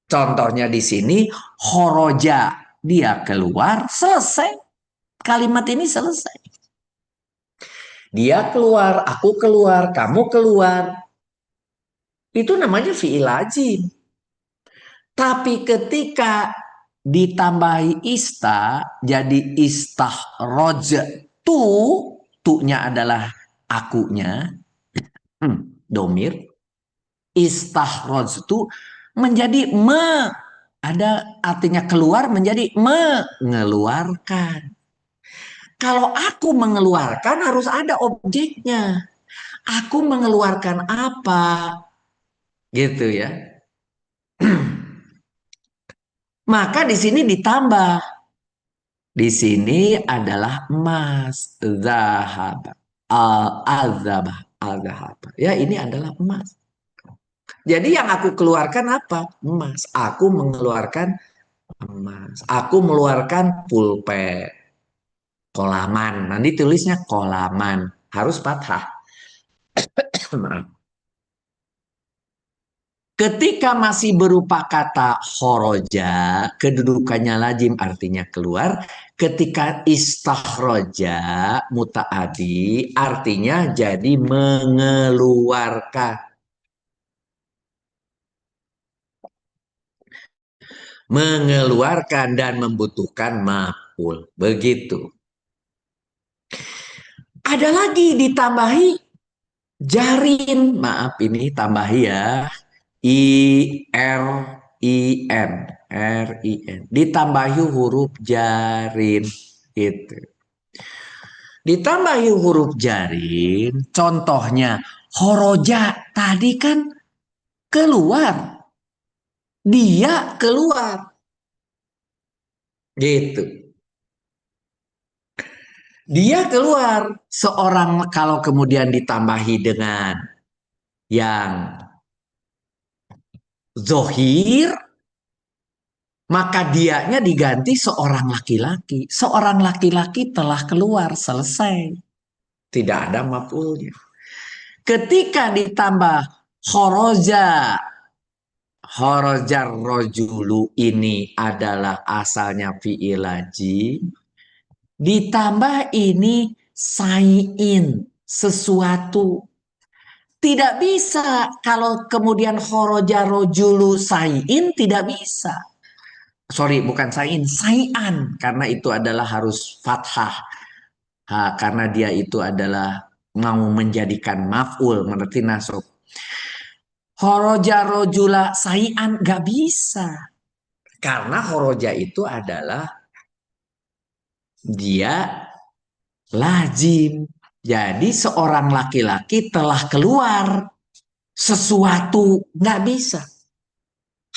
Contohnya di sini, khoroja, dia keluar, selesai. Kalimat ini selesai. Dia keluar, aku keluar, kamu keluar. Itu namanya fi'il lazim. Tapi ketika ditambahi ista, jadi tu, tu-nya adalah akunya, domir, tu menjadi ada artinya keluar menjadi mengeluarkan. Kalau aku mengeluarkan harus ada objeknya. Aku mengeluarkan apa? Gitu ya. Maka di sini ditambah. Di sini adalah emas. Zahab. Al-azabah. Al-zahab. Ya ini adalah emas. Jadi yang aku keluarkan apa? Emas. Aku mengeluarkan emas. Aku mengeluarkan pulpen. Kolaman. Nanti tulisnya kolaman. Harus fathah. Maaf. Ketika masih berupa kata khoroja, kedudukannya lazim artinya keluar. Ketika istakhroja, mutaadi, artinya jadi mengeluarkan. Mengeluarkan dan membutuhkan maf'ul. Begitu. Ada lagi ditambahi jarin. Maaf ini tambahi ya. I R I N ditambahi huruf jarin itu. Ditambahi huruf jarin, contohnya horoja tadi kan keluar, dia keluar, gitu. Dia keluar, seorang kalau kemudian ditambahi dengan yang zohir, maka dianya diganti seorang laki-laki. Seorang laki-laki telah keluar, selesai. Tidak ada maf'ulnya. Ketika ditambah khoroja, khorojar rojulu ini adalah asalnya fi'il lazim. Ditambah ini sayin, sesuatu. Tidak bisa kalau kemudian khoroja rojulu sayin, tidak bisa. Sorry, bukan sayin, sayan. Karena itu adalah harus fathah. Karena dia itu adalah mau menjadikan maf'ul, mengerti nasab. Horoja rojula sayan gak bisa. Karena horoja itu adalah dia lazim. Jadi seorang laki-laki telah keluar sesuatu gak bisa.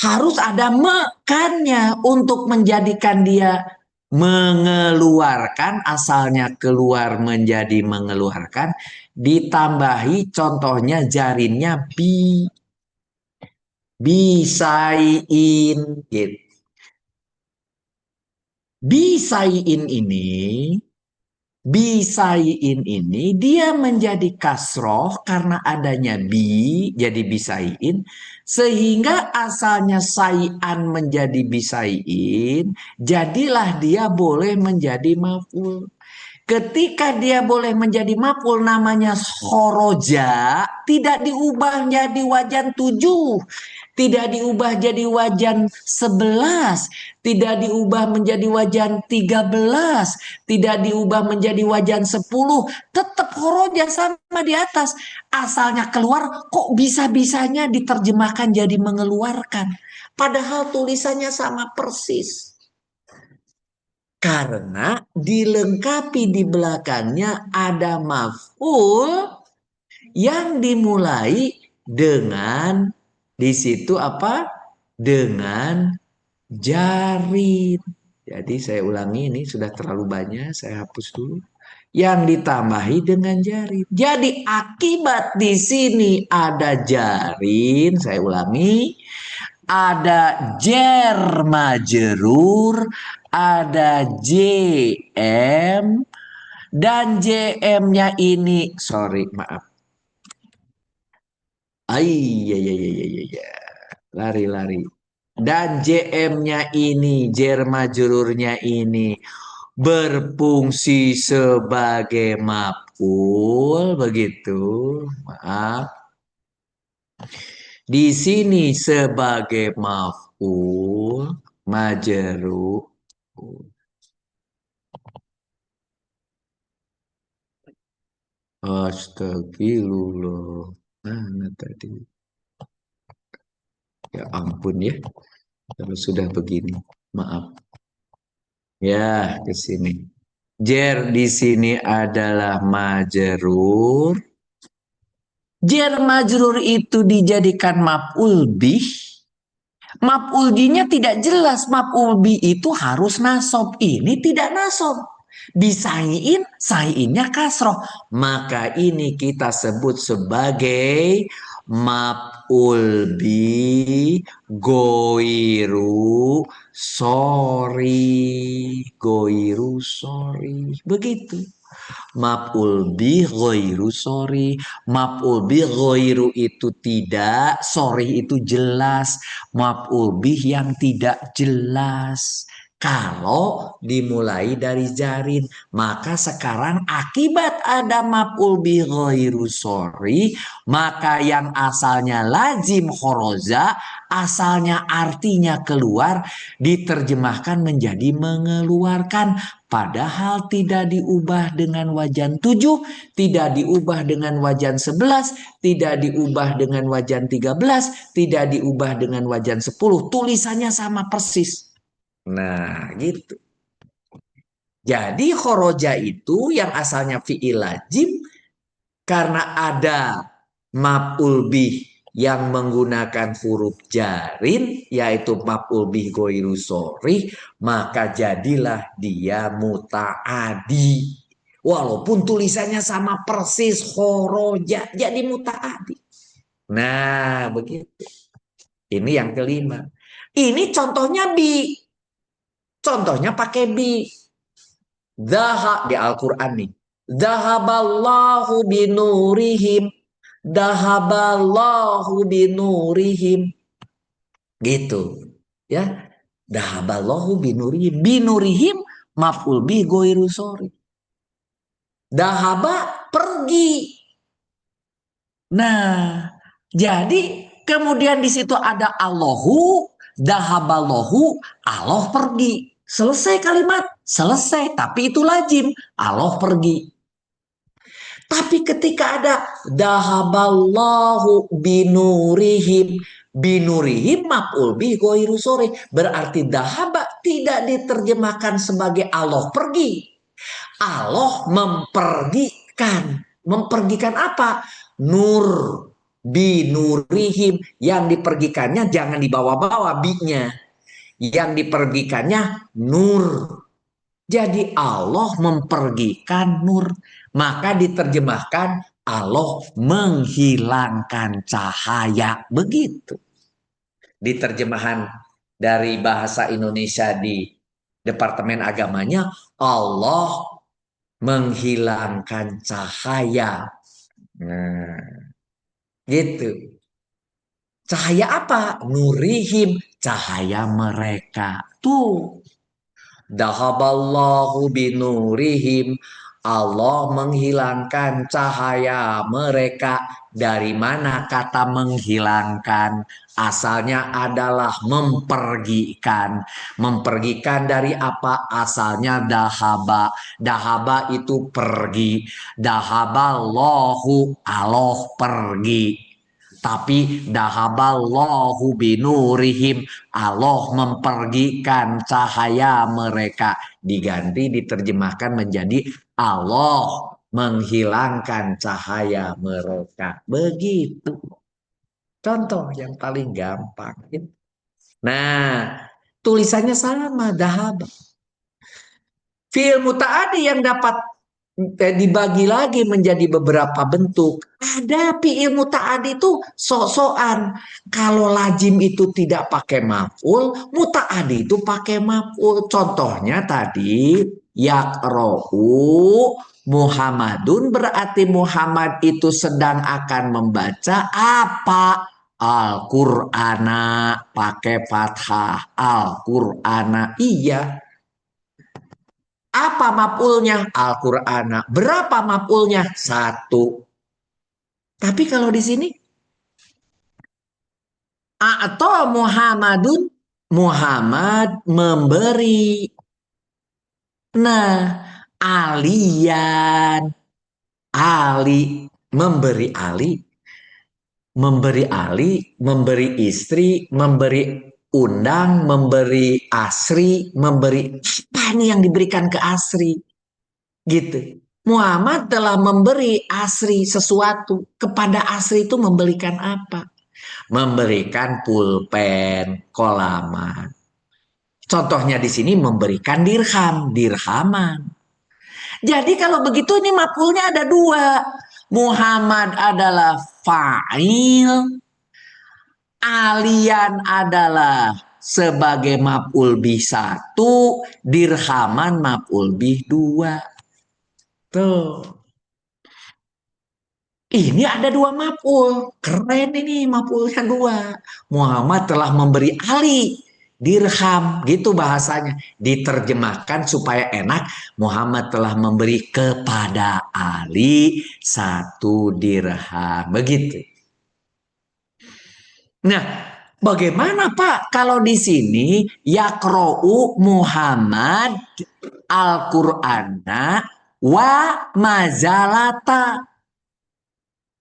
Harus ada mekannya untuk menjadikan dia mengeluarkan, asalnya keluar menjadi mengeluarkan, ditambahi contohnya jarinnya bisain gitu. Bisain ini dia menjadi kasroh karena adanya jadi bisain, sehingga asalnya sayan menjadi bisain, jadilah dia boleh menjadi maf'ul. Ketika dia boleh menjadi maf'ul namanya khoroja, tidak diubah jadi wajan 7, tidak diubah jadi wajan 11, tidak diubah menjadi wajan 13, tidak diubah menjadi wajan 10, tetap khoroja sama di atas. Asalnya keluar, kok bisa-bisanya diterjemahkan jadi mengeluarkan. Padahal tulisannya sama persis. Karena dilengkapi di belakangnya ada maf'ul yang dimulai dengan di situ apa? Dengan jarin. Jadi saya ulangi, ini sudah terlalu banyak, saya hapus dulu. Yang ditambahi dengan jarin. Jadi akibat di sini ada jarin, saya ulangi, ada jer majrur, ada JM, dan JM-nya ini, sorry, maaf. Ay, ya, ya, ya, ya, ya. Lari-lari. dan JM-nya ini, jar majrurnya ini berfungsi sebagai maf'ul begitu. Maaf. Di sini sebagai maf'ul majrur. Astagfirullah. Mana tadi? Ya ampun ya. Kalau sudah begini, maaf. Ya, ke sini. Jer di sini adalah majrur. Jer majrur itu dijadikan maf'ul bih. Maf'ul bihnya tidak jelas. Maf'ul bih itu harus nasob. Ini tidak nasob. Disaiin, saiinnya kasroh. Maka ini kita sebut sebagai maf'ul bih goiru sorry. Goiru sorry. Begitu. Maf'ul bih ghairu sorry. Maf'ul bih ghairu itu tidak, sorry itu jelas. Maf'ul bih yang tidak jelas. Kalau dimulai dari jarin, maka sekarang akibat ada maf'ul bih ghairu sorry, maka yang asalnya lazim khoroza, asalnya artinya keluar, diterjemahkan menjadi mengeluarkan. Padahal tidak diubah dengan wajan 7, tidak diubah dengan wajan 11, tidak diubah dengan wajan 13, tidak diubah dengan wajan 10. Tulisannya sama persis. Nah, gitu. Jadi khoroja itu yang asalnya fi'il lazim karena ada maf'ul bih yang menggunakan huruf jarin yaitu maf'ul bih ghairu sorry, maka jadilah dia muta'adi. Walaupun tulisannya sama persis khoroja jadi muta'adi. Nah, begitu. Ini yang kelima. Ini contohnya bi. Contohnya pakai bi. Zaha di Al-Qur'an nih. Zahaballahu binurihim. Dahaballahu binurihim. Gitu. Ya. Dahaballahu binurihim. Binurihim maf'ul bih ghairu sorry. Dahaba pergi. Nah, jadi kemudian di situ ada Allahu, dahaballahu, Allah pergi. Selesai kalimat, selesai. Tapi itu lazim, Allah pergi. Tapi ketika ada dahaballahu binurihim, binurihim maf'ul bih ghairu sorry, berarti dahaba tidak diterjemahkan sebagai Allah pergi. Allah mempergikan. Mempergikan apa? Nur. Binurihim. Yang dipergikannya jangan dibawa-bawa bi-nya. Yang dipergikannya nur. Jadi Allah mempergikan nur. Maka diterjemahkan Allah menghilangkan cahaya. Begitu. Di terjemahan dari bahasa Indonesia di Departemen Agamanya, Allah menghilangkan cahaya. Nah, gitu. Cahaya apa? Nurihim, cahaya mereka. Tuh. Dahaballahu binurihim. Allah menghilangkan cahaya mereka. Dari mana kata menghilangkan? Asalnya adalah mempergikan. Mempergikan dari apa? Asalnya dahaba. Dahaba itu pergi. Dahaballahu, Allah pergi. Tapi dahaballahu binurihim, Allah mempergikan cahaya mereka. Diganti diterjemahkan menjadi Allah menghilangkan cahaya mereka. Begitu. Contoh yang paling gampang. Nah, tulisannya sama, dahab. Fi'il muta'adi yang dapat dibagi lagi menjadi beberapa bentuk. Ada fi'il muta'adi itu sok-sokan. Kalau lazim itu tidak pakai maf'ul, muta'adi itu pakai maf'ul. Contohnya tadi yaqra'u Muhammadun, berarti Muhammad itu sedang akan membaca apa? Al-Qur'ana pakai fathah. Al-Qur'ana. Iya. Apa maf'ulnya? Al-Qur'ana. Berapa maf'ulnya? Satu. Tapi kalau di sini atau Muhammadun, Muhammad memberi. Nah, alian, Ali memberi Ali, memberi Ali, memberi istri, memberi undang, memberi asri, memberi apa nih yang diberikan ke asri? Gitu. Muhammad telah memberi asri sesuatu. Kepada asri itu memberikan apa? Memberikan pulpen, kolaman. Contohnya di sini memberikan dirham, dirhaman. Jadi kalau begitu ini maf'ulnya ada dua. Muhammad adalah fa'il, alian adalah sebagai maf'ul bih satu, dirhaman maf'ul bih dua. Tuh. Ini ada dua maf'ul. Keren ini maf'ulnya dua. Muhammad telah memberi Ali dirham. Gitu bahasanya. Diterjemahkan supaya enak. Muhammad telah memberi kepada Ali satu dirham. Begitu. Nah, bagaimana Pak kalau di sini yaqra'u Muhammad Al-Qur'ana wa mazalata.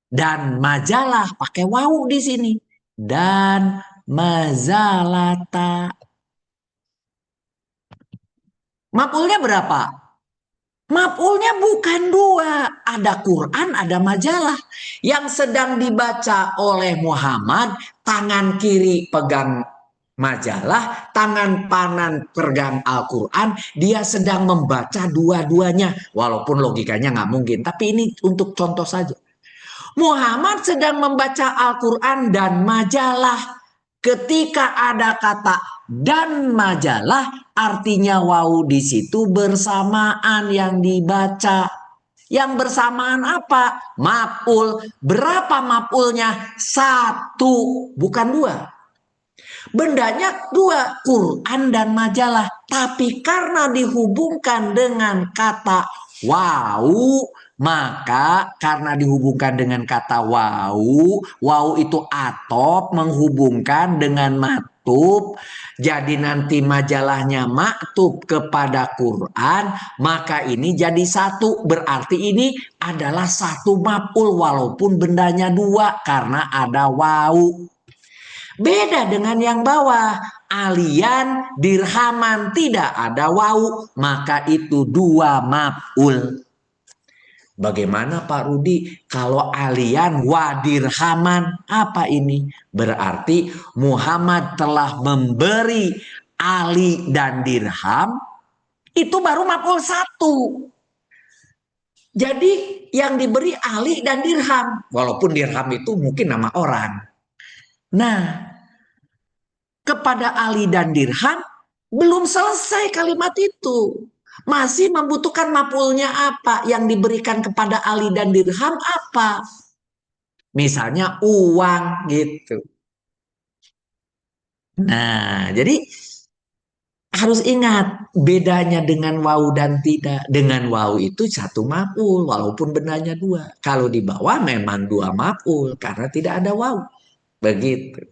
Dan majalah pakai wawu di sini. Dan mazalata. Maf'ulnya berapa? Maf'ulnya bukan dua. Ada Quran, ada majalah. Yang sedang dibaca oleh Muhammad, tangan kiri pegang majalah, tangan kanan pegang Al-Quran. Dia sedang membaca dua-duanya. Walaupun logikanya nggak mungkin. Tapi ini untuk contoh saja. Muhammad sedang membaca Al-Quran dan majalah. Ketika ada kata dan majalah, artinya wawu di situ bersamaan yang dibaca. Yang bersamaan apa? Maf'ul. Berapa maf'ulnya? Satu, bukan dua. Bendanya dua, Quran dan majalah. Tapi karena dihubungkan dengan kata wawu, maka karena dihubungkan dengan kata wawu, wawu itu atop menghubungkan dengan maktub. Jadi nanti majalahnya maktub kepada Quran, maka ini jadi satu. Berarti ini adalah satu maf'ul walaupun bendanya dua karena ada wawu. Beda dengan yang bawah. Alian, dirhaman, tidak ada wawu. Maka itu dua maf'ul. Bagaimana Pak Rudi kalau alian wa dirhaman? Apa ini? Berarti Muhammad telah memberi Ali dan dirham. Itu baru maf'ul satu. Jadi yang diberi Ali dan dirham. Walaupun dirham itu mungkin nama orang. Nah, kepada Ali dan dirham belum selesai kalimat itu. Masih membutuhkan maf'ulnya apa? Yang diberikan kepada Ali dan dirham apa? Misalnya uang gitu. Nah, jadi harus ingat bedanya dengan wawu dan tidak. Dengan wawu itu satu maf'ul walaupun benarnya dua. Kalau di bawah memang dua maf'ul karena tidak ada wawu. Begitu.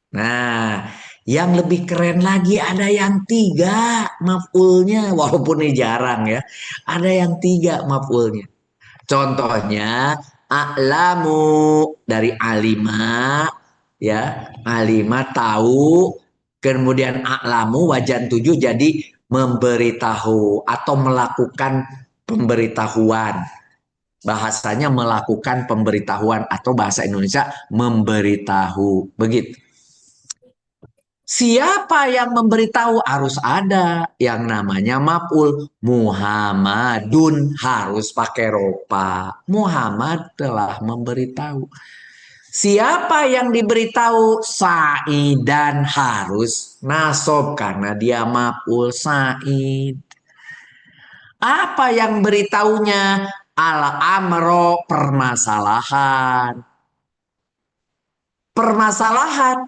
Nah, yang lebih keren lagi ada yang tiga maf'ulnya, walaupun ini jarang ya. Ada yang tiga maf'ulnya. Contohnya, a'lamu dari alima, ya. Alima tahu, kemudian a'lamu wajan tujuh jadi memberitahu atau melakukan pemberitahuan. Bahasanya melakukan pemberitahuan atau bahasa Indonesia memberitahu. Begitu. Siapa yang memberitahu harus ada yang namanya maf'ul. Muhammadun harus pakai ropa. Muhammad telah memberitahu. Siapa yang diberitahu? Sa'idan harus nasob karena dia maf'ul Sa'id. Apa yang beritahunya? Al-amro permasalahan. permasalahan.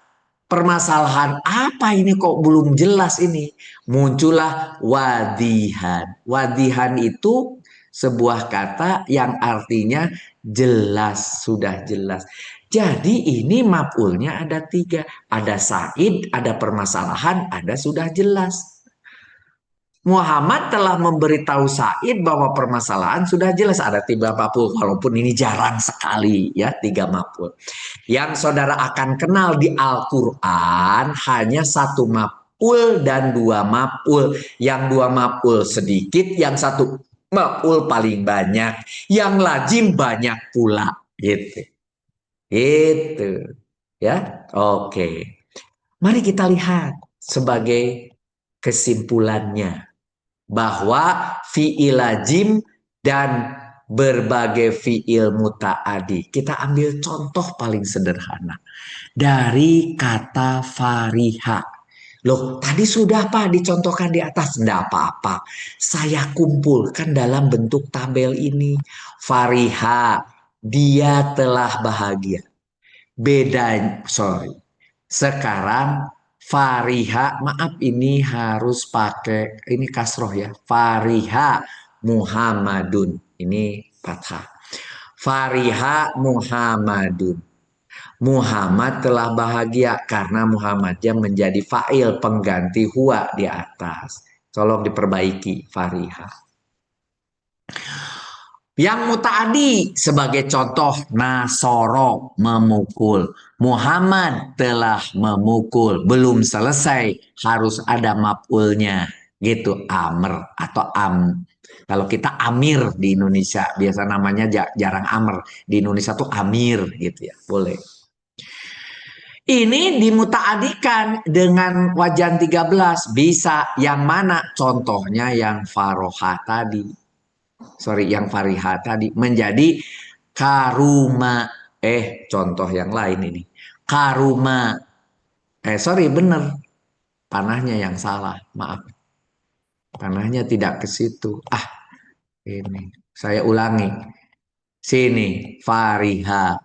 Permasalahan apa ini kok belum jelas ini? Muncullah wadihan. Wadihan itu sebuah kata yang artinya jelas, sudah jelas. Jadi ini maf'ulnya ada tiga. Ada Said, ada permasalahan, ada sudah jelas. Muhammad telah memberitahu Said bahwa permasalahan sudah jelas. Ada tiga maf'ul, walaupun ini jarang sekali ya, tiga maf'ul. Yang saudara akan kenal di Al-Quran hanya satu maf'ul dan dua maf'ul. Yang dua maf'ul sedikit, yang satu maf'ul paling banyak. Yang lazim banyak pula. Gitu. Gitu. Ya, oke. Mari kita lihat sebagai kesimpulannya bahwa fi'il lazim dan berbagai fi'il muta'adi. Kita ambil contoh paling sederhana dari kata fariha. Loh, tadi sudah Pak dicontohkan di atas. Tidak apa-apa. Saya kumpulkan dalam bentuk tabel ini. Fariha, dia telah bahagia. Beda, sorry. Sekarang Fariha, maaf ini harus pakai ini kasroh ya. Fariha Muhammadun. Ini fathah. Fariha Muhammadun. Muhammad telah bahagia karena Muhammadnya menjadi fa'il pengganti huwa di atas. Tolong diperbaiki Fariha. Yang mutaadi sebagai contoh Nasoro memukul. Muhammad telah memukul. Belum selesai. Harus ada maf'ulnya. Gitu. Amr atau am. Kalau kita amir di Indonesia. Biasa namanya jarang amr. Di Indonesia tuh amir gitu ya. Boleh. Ini dimutaadikan dengan wajan 13. Bisa. Yang mana? Contohnya yang faroha tadi. Sorry, yang fariha tadi menjadi karuma. Contoh yang lain ini. Karuma. Sorry, bener. Panahnya yang salah. Maaf. Panahnya tidak ke situ. Ini. Saya ulangi. Sini. Fariha.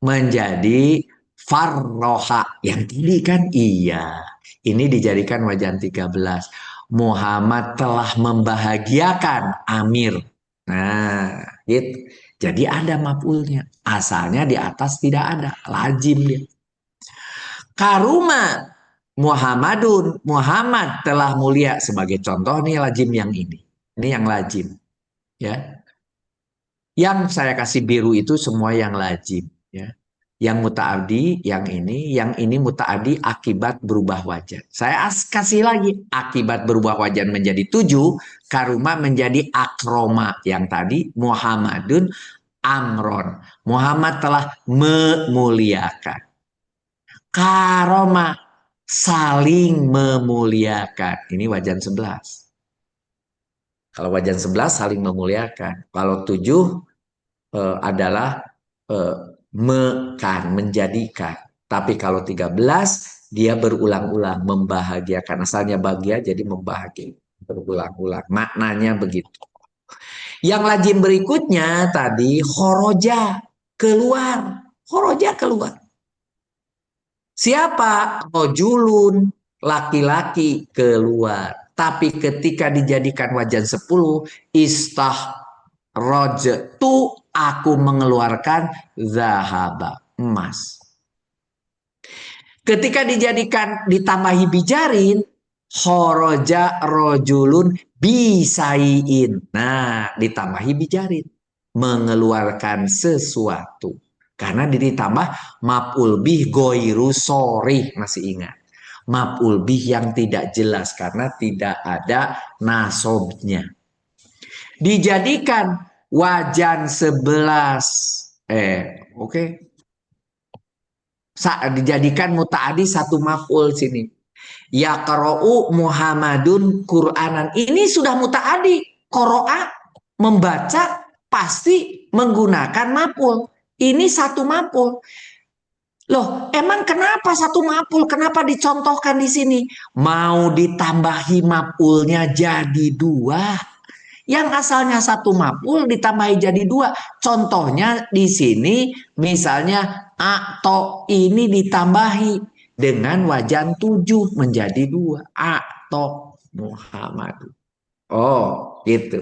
Menjadi farroha. Yang tadi kan iya. Ini dijadikan wajan 13. Muhammad telah membahagiakan Amir. Nah, gitu. Jadi ada maf'ulnya. Asalnya di atas tidak ada. Lazim dia. Karuma Muhammadun. Muhammad telah mulia. Sebagai contoh nih lazim yang ini. Ini yang lazim. Ya. Yang saya kasih biru itu semua yang lazim. Ya. Yang muta'adi, yang ini muta'adi akibat berubah wajan. Saya kasih lagi, akibat berubah wajan menjadi 7, karuma menjadi akroma. Yang tadi Muhammadun amron. Muhammad telah memuliakan. Karoma saling memuliakan. Ini wajan 11. Kalau wajan 11 saling memuliakan. Kalau 7 adalah menjadikan. Tapi kalau 13 dia berulang-ulang membahagiakan. Asalnya bahagia jadi membahagiakan. Berulang-ulang. Maknanya begitu. Yang lazim berikutnya tadi khoroja. Keluar. Khoroja keluar. Siapa? Rojulun. Laki-laki keluar. Tapi ketika dijadikan wajan 10. Rojtu, aku mengeluarkan zahaba, emas. Ketika dijadikan ditambahi bijarin, khoroja rojulun bisaiin. Nah, ditambahi bijarin. Mengeluarkan sesuatu. Karena ditambah maf'ul bih goiru sorry. Masih ingat. Maf'ul bih yang tidak jelas. Karena tidak ada nasobnya. Dijadikan wajan 11. Oke. Dijadikan muta'adi satu maf'ul sini. Yaqra'u Muhammadun Qur'anan. Ini sudah muta'adi. Qara'a membaca pasti menggunakan maf'ul. Ini satu maf'ul. Loh, emang kenapa satu maf'ul? Kenapa dicontohkan di sini? Mau ditambahi maf'ulnya jadi 2. Yang asalnya satu maf'ul ditambahi jadi 2. Contohnya di sini misalnya Ato ini ditambahi dengan wajan 7 menjadi 2. Ato Muhammad. Oh, gitu.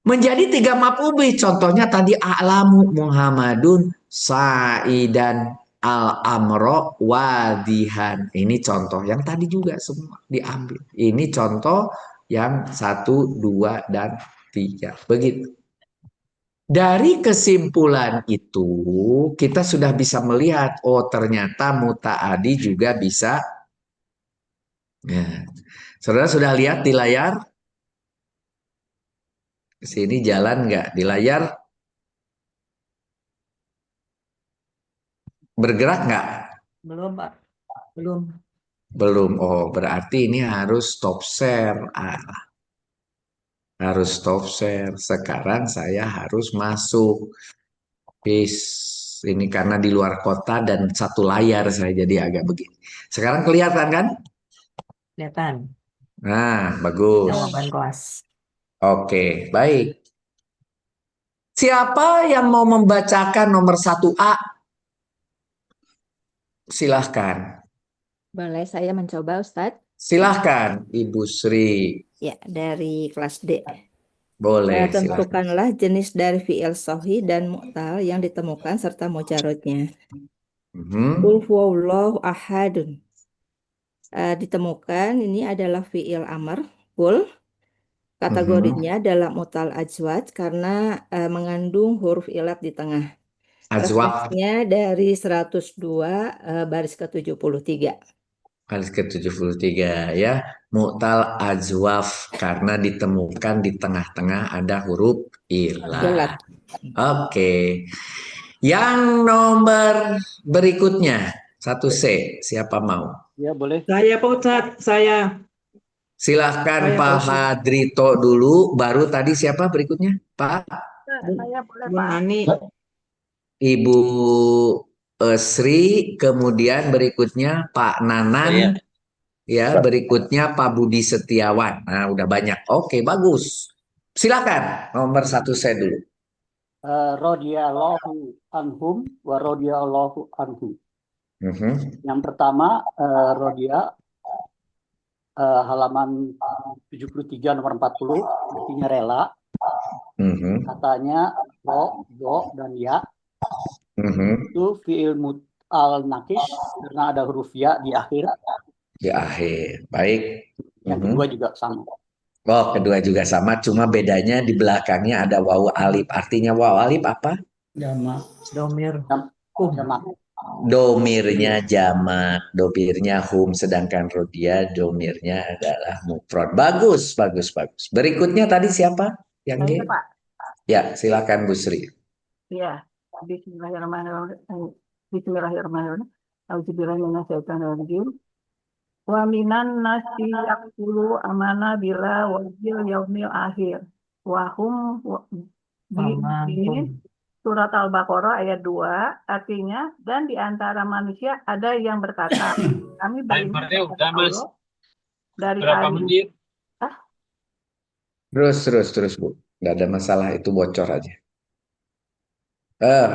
Menjadi 3 maf'ul bih. Contohnya tadi a'lamu Muhammadun sa'idan al-amro wadihan. Ini contoh yang tadi juga semua diambil. Ini contoh yang 1, 2, dan 3. Begitu. Dari kesimpulan itu, kita sudah bisa melihat, oh ternyata muta'adi juga bisa. Nah, saudara sudah lihat di layar? Ke sini jalan nggak? Di layar bergerak nggak? Belum, Pak. Belum. Belum. Oh, berarti ini harus stop share. Harus stop share. Sekarang saya harus masuk. Bis. Ini karena di luar kota dan satu layar saya jadi agak begini. Sekarang kelihatan kan? Kelihatan. Nah, bagus. Jawaban kelas. Oke, baik. Siapa yang mau membacakan nomor 1A? Silahkan. Boleh saya mencoba, Ustadz? Silahkan, Ibu Sri. Ya, dari kelas D. Boleh, silahkan. Tentukanlah jenis dari fi'il sahih dan mu'tal yang ditemukan serta mujarotnya. Qul huwallahu ahadun. Ditemukan ini adalah fi'il amr. Qul. Kategorinya adalah mu'tal ajwad karena mengandung huruf ilat di tengah. Ajwab. Referensinya dari 102 baris ke-73. Baris ke-73 ya. Mu'tal ajwaf karena ditemukan di tengah-tengah ada huruf ilah. Ilat. Oke. Yang nomor berikutnya 1C. Siapa mau? Ya, boleh. Saya, Pak Ustadz. Saya. Silahkan Saya, Pak Pak Ustadz. Hadrito dulu. Baru tadi siapa berikutnya? Pak? Saya boleh, Pak. Ani. Ibu Sri, kemudian berikutnya Pak Nanan, ya berikutnya Pak Budi Setiawan. Nah, udah banyak. Oke, bagus. Silakan nomor 1 saya dulu. Radhiyallahu anhum wa radhiyallahu anhu. Mhm, Yang pertama, Rodia, halaman 73 nomor 40, artinya rela. mhm, Katanya ro, do, dan ya. mhm. Itu fi'il mut'al nakis karena ada huruf ya di akhir. Di akhir. Baik. Yang Mhm. kedua juga sama. Oh, kedua juga sama, cuma bedanya di belakangnya ada wawu alif. Artinya wawu alif apa? Jama. Domir. Jama. Domirnya jamak, domirnya hum, sedangkan rodia domirnya adalah mufrad. Bagus, bagus, bagus. Berikutnya tadi siapa? Yang G? Saya, Pak. Ya, silakan Bu Sri. Ya. Bismillahirrahmanirrahim. Bismillahirrahmanirrahim. Auzubillahiminasyaitonirrajim. Wa minan nasi yaqulu amana bila wajil yaumil akhir. Wa hum ini surat Al-Baqarah ayat 2 artinya dan di antara manusia ada yang berkata kami beriman kepada Allah dari Berapa hari menit? Terus, Bu. Nggak ada masalah, itu bocor aja.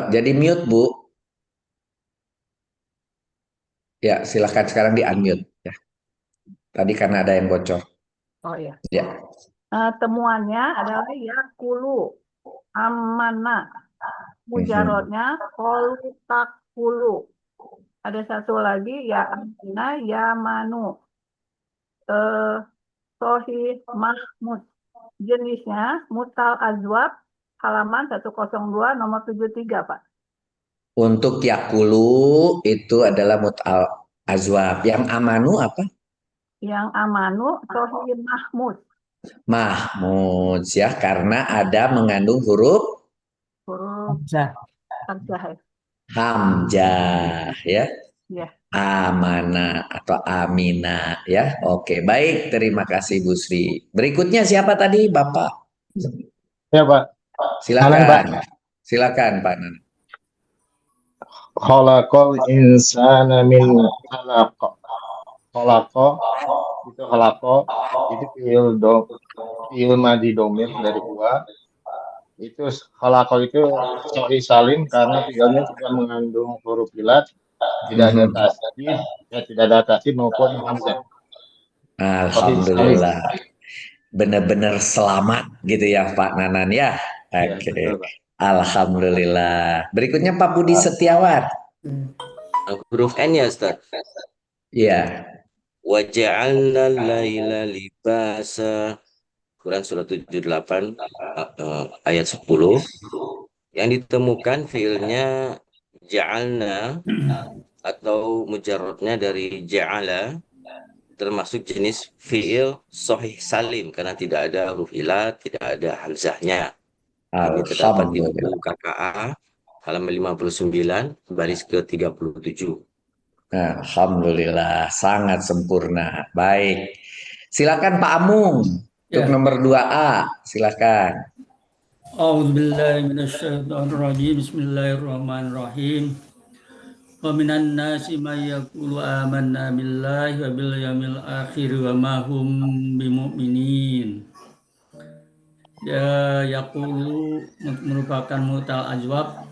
Jadi mute, Bu. Ya, silakan sekarang di unmute. Ya. Tadi karena ada yang bocor. Oh iya. Ya. Temuannya adalah yakulu amana. Mujarotnya kolu takulu. Ada satu lagi ya amina ya manu. Sohi mahmud. Jenisnya mutal azwab halaman 102 nomor 73, Pak. Untuk yakulu itu adalah mut'al azwab. Yang amanu apa? Yang amanu sohi mahmud. Mahmud ya, karena ada mengandung huruf Huruf hamzah. hamzah ya. Ya. Amana atau amina ya. Oke, baik. Terima kasih Bu Sri. Berikutnya siapa tadi, Bapak? Ya, Pak. Silakan. Pak. Silakan, Pak Nan. Khalaqal insana min alaq. Khalaqa itu khalaqa itu fi'il madi domir dari huwa. itu kholako itu sahih salim karena fiilnya tidak mengandung huruf ilat, tidak ada Mhm. tasydid, tidak ada tasydid maupun hamzah. Sahih salim. Alhamdulillah. Benar-benar selamat gitu ya Pak Nanan ya. Ya, Oke. betul, Pak. Alhamdulillah. Berikutnya Pak Budi Setiawan. Huruf N ya Ustaz. Iya. Waja'alna laila libasa. Quran surah 78 ayat 10. Yang ditemukan fiilnya ja'alna atau mujarradnya dari ja'ala, termasuk jenis fiil sahih salim karena tidak ada huruf ilat, tidak ada hamzahnya. Ini terdapat di buku Alhamdulillah. KKA halaman 59 baris ke-37. Alhamdulillah. Sangat sempurna. Baik. Silakan Pak Amung untuk nomor 2A. Silakan. A'udzubillahiminasyaitonirrajim. Bismillahirrahmanirrahim. Wa minan nasi may yaqulu amanna billahi wa bil yaumil akhir wa ma hum bimumin. Ya, yaqulu merupakan mutal ajwab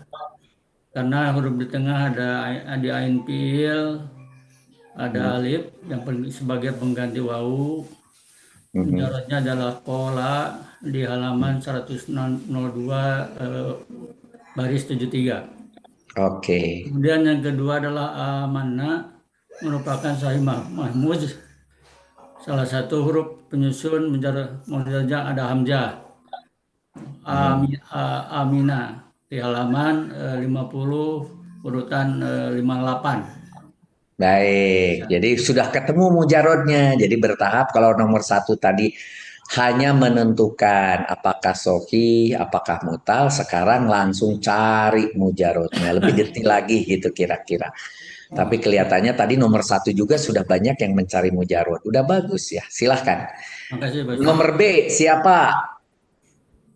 karena huruf di tengah ada di ain fiil, ada alif yang sebagai pengganti wawu. Mujarradnya adalah kola di halaman 102 baris 73. Oke. Kemudian yang kedua adalah amanna, merupakan sahih mahmuz. Salah satu huruf penyusun mujarradnya ada hamzah. Amina di halaman 50 urutan 58. Baik, jadi sudah ketemu mujarodnya. Jadi bertahap kalau nomor 1 tadi hanya menentukan apakah sohi, apakah mutal, sekarang langsung cari mujarodnya. Lebih detail lagi gitu kira-kira. Tapi kelihatannya tadi nomor 1 juga sudah banyak yang mencari mujarod. Udah bagus ya, silahkan. Makasih Pak. Nomor B, siapa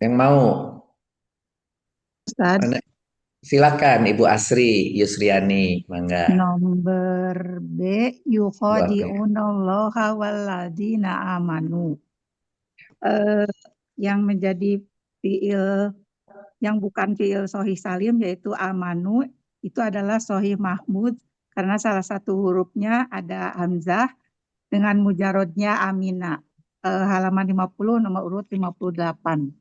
yang mau? Ustaz, Silakan Ibu Asri Yusriani, mangga. nomor B, Bu Asri. yukhadi'unallaha walladzina amanu. Yang menjadi fiil yang bukan fiil sahih salim yaitu amanu itu adalah sahih mahmud karena salah satu hurufnya ada hamzah dengan mujarodnya amina. Halaman 50 nomor urut 58.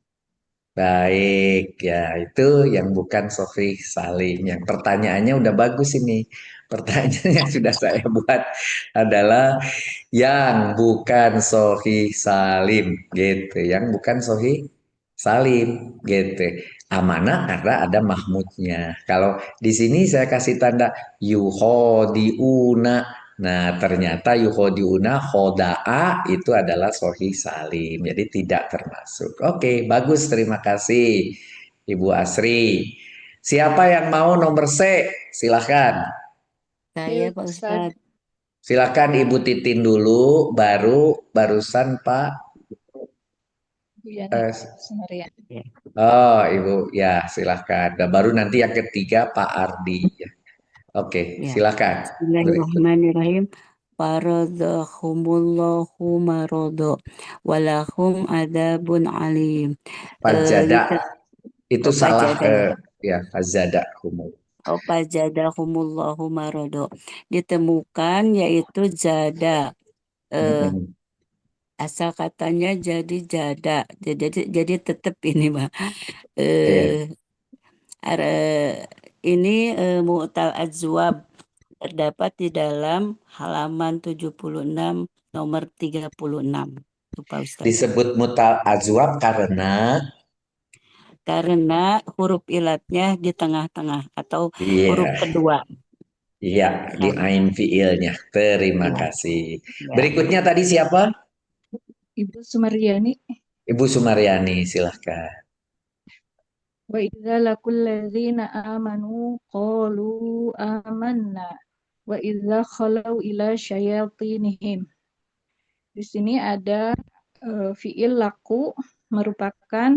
Baik, ya itu yang bukan sahih salim. Yang pertanyaannya udah bagus ini. Pertanyaan yang sudah saya buat adalah yang bukan sahih salim, gitu. Yang bukan sahih salim, gitu. Amanah karena ada mahmudnya. Kalau di sini saya kasih tanda yuhodiuna. Nah, ternyata yuhodiuna khoda'a itu adalah sahih salim. Jadi tidak termasuk. Oke, bagus. Terima kasih Ibu Asri. Siapa yang mau nomor C? Silahkan. Saya Pak Ustadz. Silakan Ibu Titin dulu, barusan Pak. Oh, Ibu, ya silahkan. Dan baru nanti yang ketiga Pak Ardi. Oke, Ya. silakan. Bismillahirrahmanirrahim. Faradahumullahu marodo walahum adabun alim. Fajada itu salah Fajada. ya fajada humul. Fajadahumullahu marodo. Ditemukan yaitu jada. Asal katanya jadi jada. Jadi tetap ini Mbak. Ini mu'tal ajwab terdapat di dalam halaman 76 nomor 36. Lupa Ustaz. Disebut mutal ajwab karena huruf ilatnya di tengah-tengah atau huruf kedua. Iya, di ain fiilnya. Terima kasih. Berikutnya tadi siapa? Ibu Sumaryani. Ibu Sumaryani, silahkan. Wa idza laqul ladzina amanu qalu amanna wa idza khalau ila syayatinihim. Di sini ada fiil laku merupakan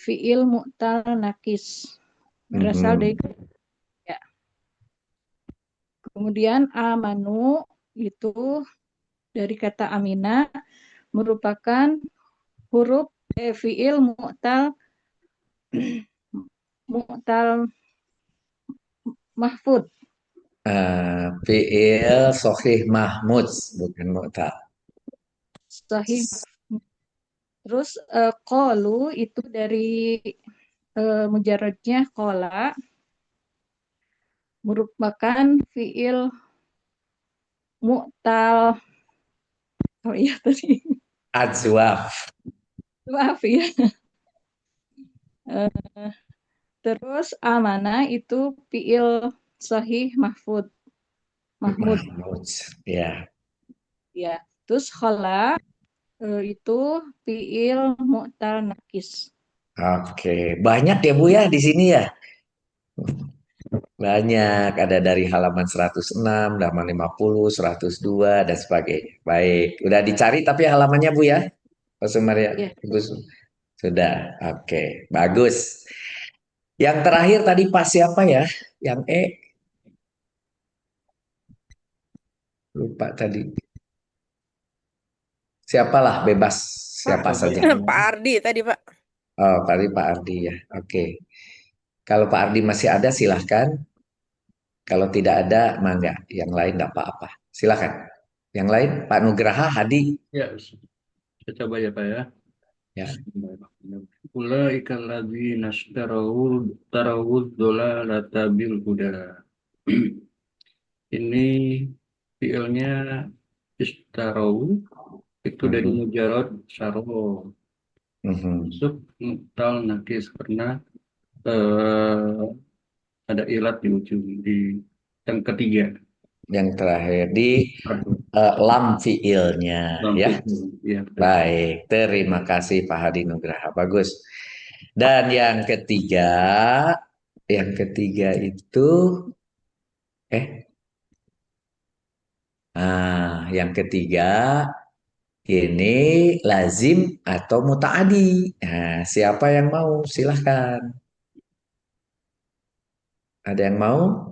fiil mu'tal nakis berasal dari ya. Kemudian amanu itu dari kata amina merupakan huruf fiil mu'tal Mu'tal mahfud. Fi'il Sohih Mahmud, bukan mu'tal. Sahih. Terus qalu itu dari mujaradnya qala merupakan fiil mu'tal. Oh iya tadi. Adzwaf. Maaf ya. Terus amanah itu fiil sahih mahfud. Mahmud. Mahmud. Ya. Ya. Terus khala itu fiil mu'tal nakis. Oke. Banyak ya Bu ya di sini ya? Banyak. Ada dari halaman 106, halaman 50, 102, dan sebagainya. Baik. Udah dicari tapi halamannya Bu ya? Pak Sumaria. Ya. Sudah. Oke. Bagus. Yang terakhir tadi pas siapa ya? Yang E. Lupa tadi. Siapalah bebas siapa saja. Pak Ardi tadi, Pak. Oh, tadi Pak Ardi ya. Oke. Kalau Pak Ardi masih ada silahkan. Kalau tidak ada, mangga. Yang lain nggak apa-apa. Silahkan. Yang lain, Pak Nugraha, Hadi. Ya, saya coba ya Pak ya. Ya. Ulaika alladzina tarawud dolalata bil huda. Ini fiilnya istarau itu dari mujarad saro masuk mutal nakis karena ada ilat di ujung di yang ketiga. Yang terakhir di lam fiilnya. Ya. Ya, Baik, terima kasih Pak Hadi Nugraha. Bagus. Dan yang ketiga itu yang ketiga ini lazim atau mutaadi. Nah, siapa yang mau? Silahkan. Ada yang mau?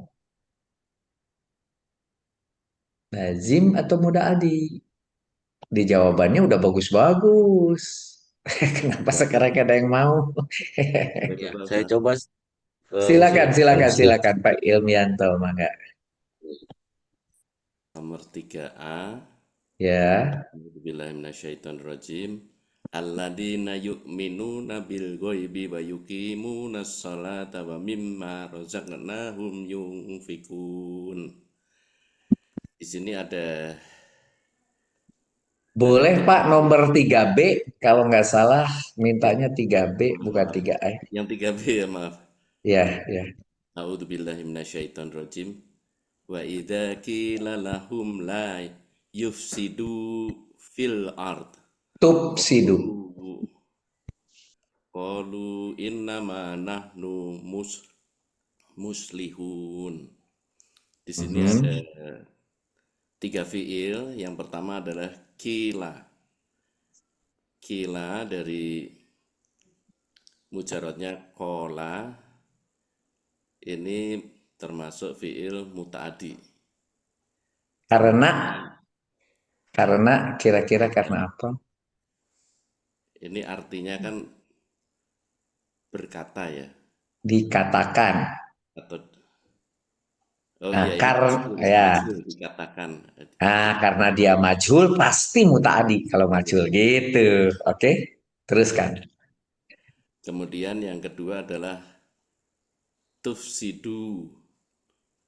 Lazim atau mutaadi? Di jawabannya udah bagus-bagus. Kenapa sekarang ada yang mau? Ya, saya coba Silakan Pak Ilmianto, mangga. nomor 3A. Ya. Bismillahirrahmanirrahim. Alladzina yu'minuna bil ghaibi wa yuqimunas sholata wa mimma razaqnahum yunfikun. Di sini ada Boleh Pak nomor 3B, kalau nggak salah mintanya 3B bukan 3A. yang 3B ya, maaf. Ya. A'udzubillahi minasyaitonirrajim. Wa idza qila lahum la yufsidu fil ard Tupsidu. qalu innama nahnu muslihun. Di sini ada 3 fiil. Yang pertama adalah kila. Kila dari mujaradnya kola. Ini termasuk fiil mutaadi. Karena kira-kira karena apa? Ini artinya kan berkata ya. Dikatakan. Atau dikatakan. Karena dia majhul pasti mutaadi kalau majhul gitu. Oke? Teruskan. Kemudian yang kedua adalah tufsidu.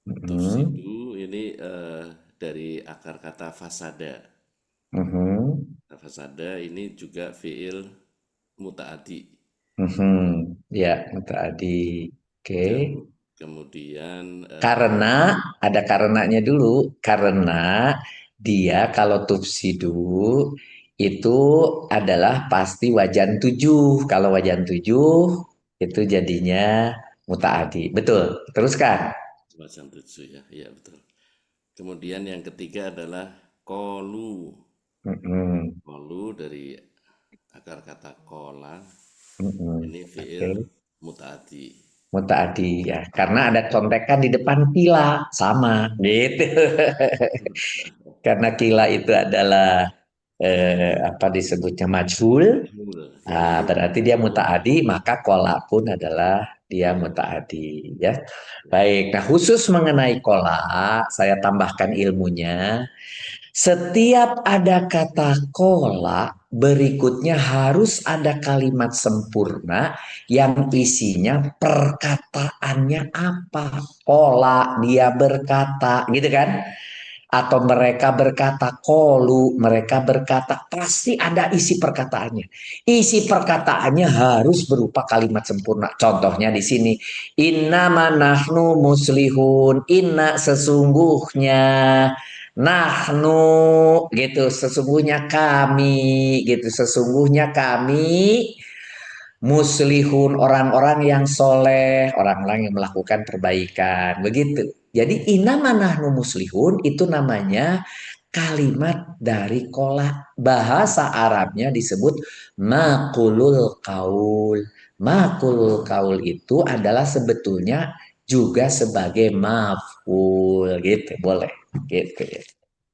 Tufsidu ini dari akar kata fasada. Fasada ini juga fiil mutaadi. Ya, mutaadi. Oke. Kemudian karena ada karenanya dulu. Karena dia kalau tufsidu itu adalah pasti wajan 7. Kalau wajan 7 itu jadinya mutaadi. Betul. Teruskan. Wajan 7 ya. Iya betul. Kemudian yang ketiga adalah kolu. Kolu dari akar kata kola. Ini fiil mutaadi. Mutaadi ya, karena ada contekan di depan kila sama gitu. Karena kila itu adalah apa disebutnya majhul, Majhul, ya. berarti dia mutaadi, maka kola pun adalah dia mutaadi, ya. Baik, nah khusus mengenai kola, saya tambahkan ilmunya. Setiap ada kata kola, berikutnya harus ada kalimat sempurna yang isinya perkataannya apa. Kola, dia berkata, gitu kan? Atau mereka berkata kolu, mereka berkata, pasti ada isi perkataannya. Isi perkataannya harus berupa kalimat sempurna. Contohnya di sini, inna manahnu muslihun, inna sesungguhnya, nahnu gitu, sesungguhnya kami gitu, sesungguhnya kami muslihun, orang-orang yang soleh, orang-orang yang melakukan perbaikan, begitu. Jadi inama nahnu muslihun itu namanya kalimat dari kola. Bahasa Arabnya disebut maqulul qaul. Maqulul qaul itu adalah sebetulnya juga sebagai maf'ul gitu, boleh gitu ya.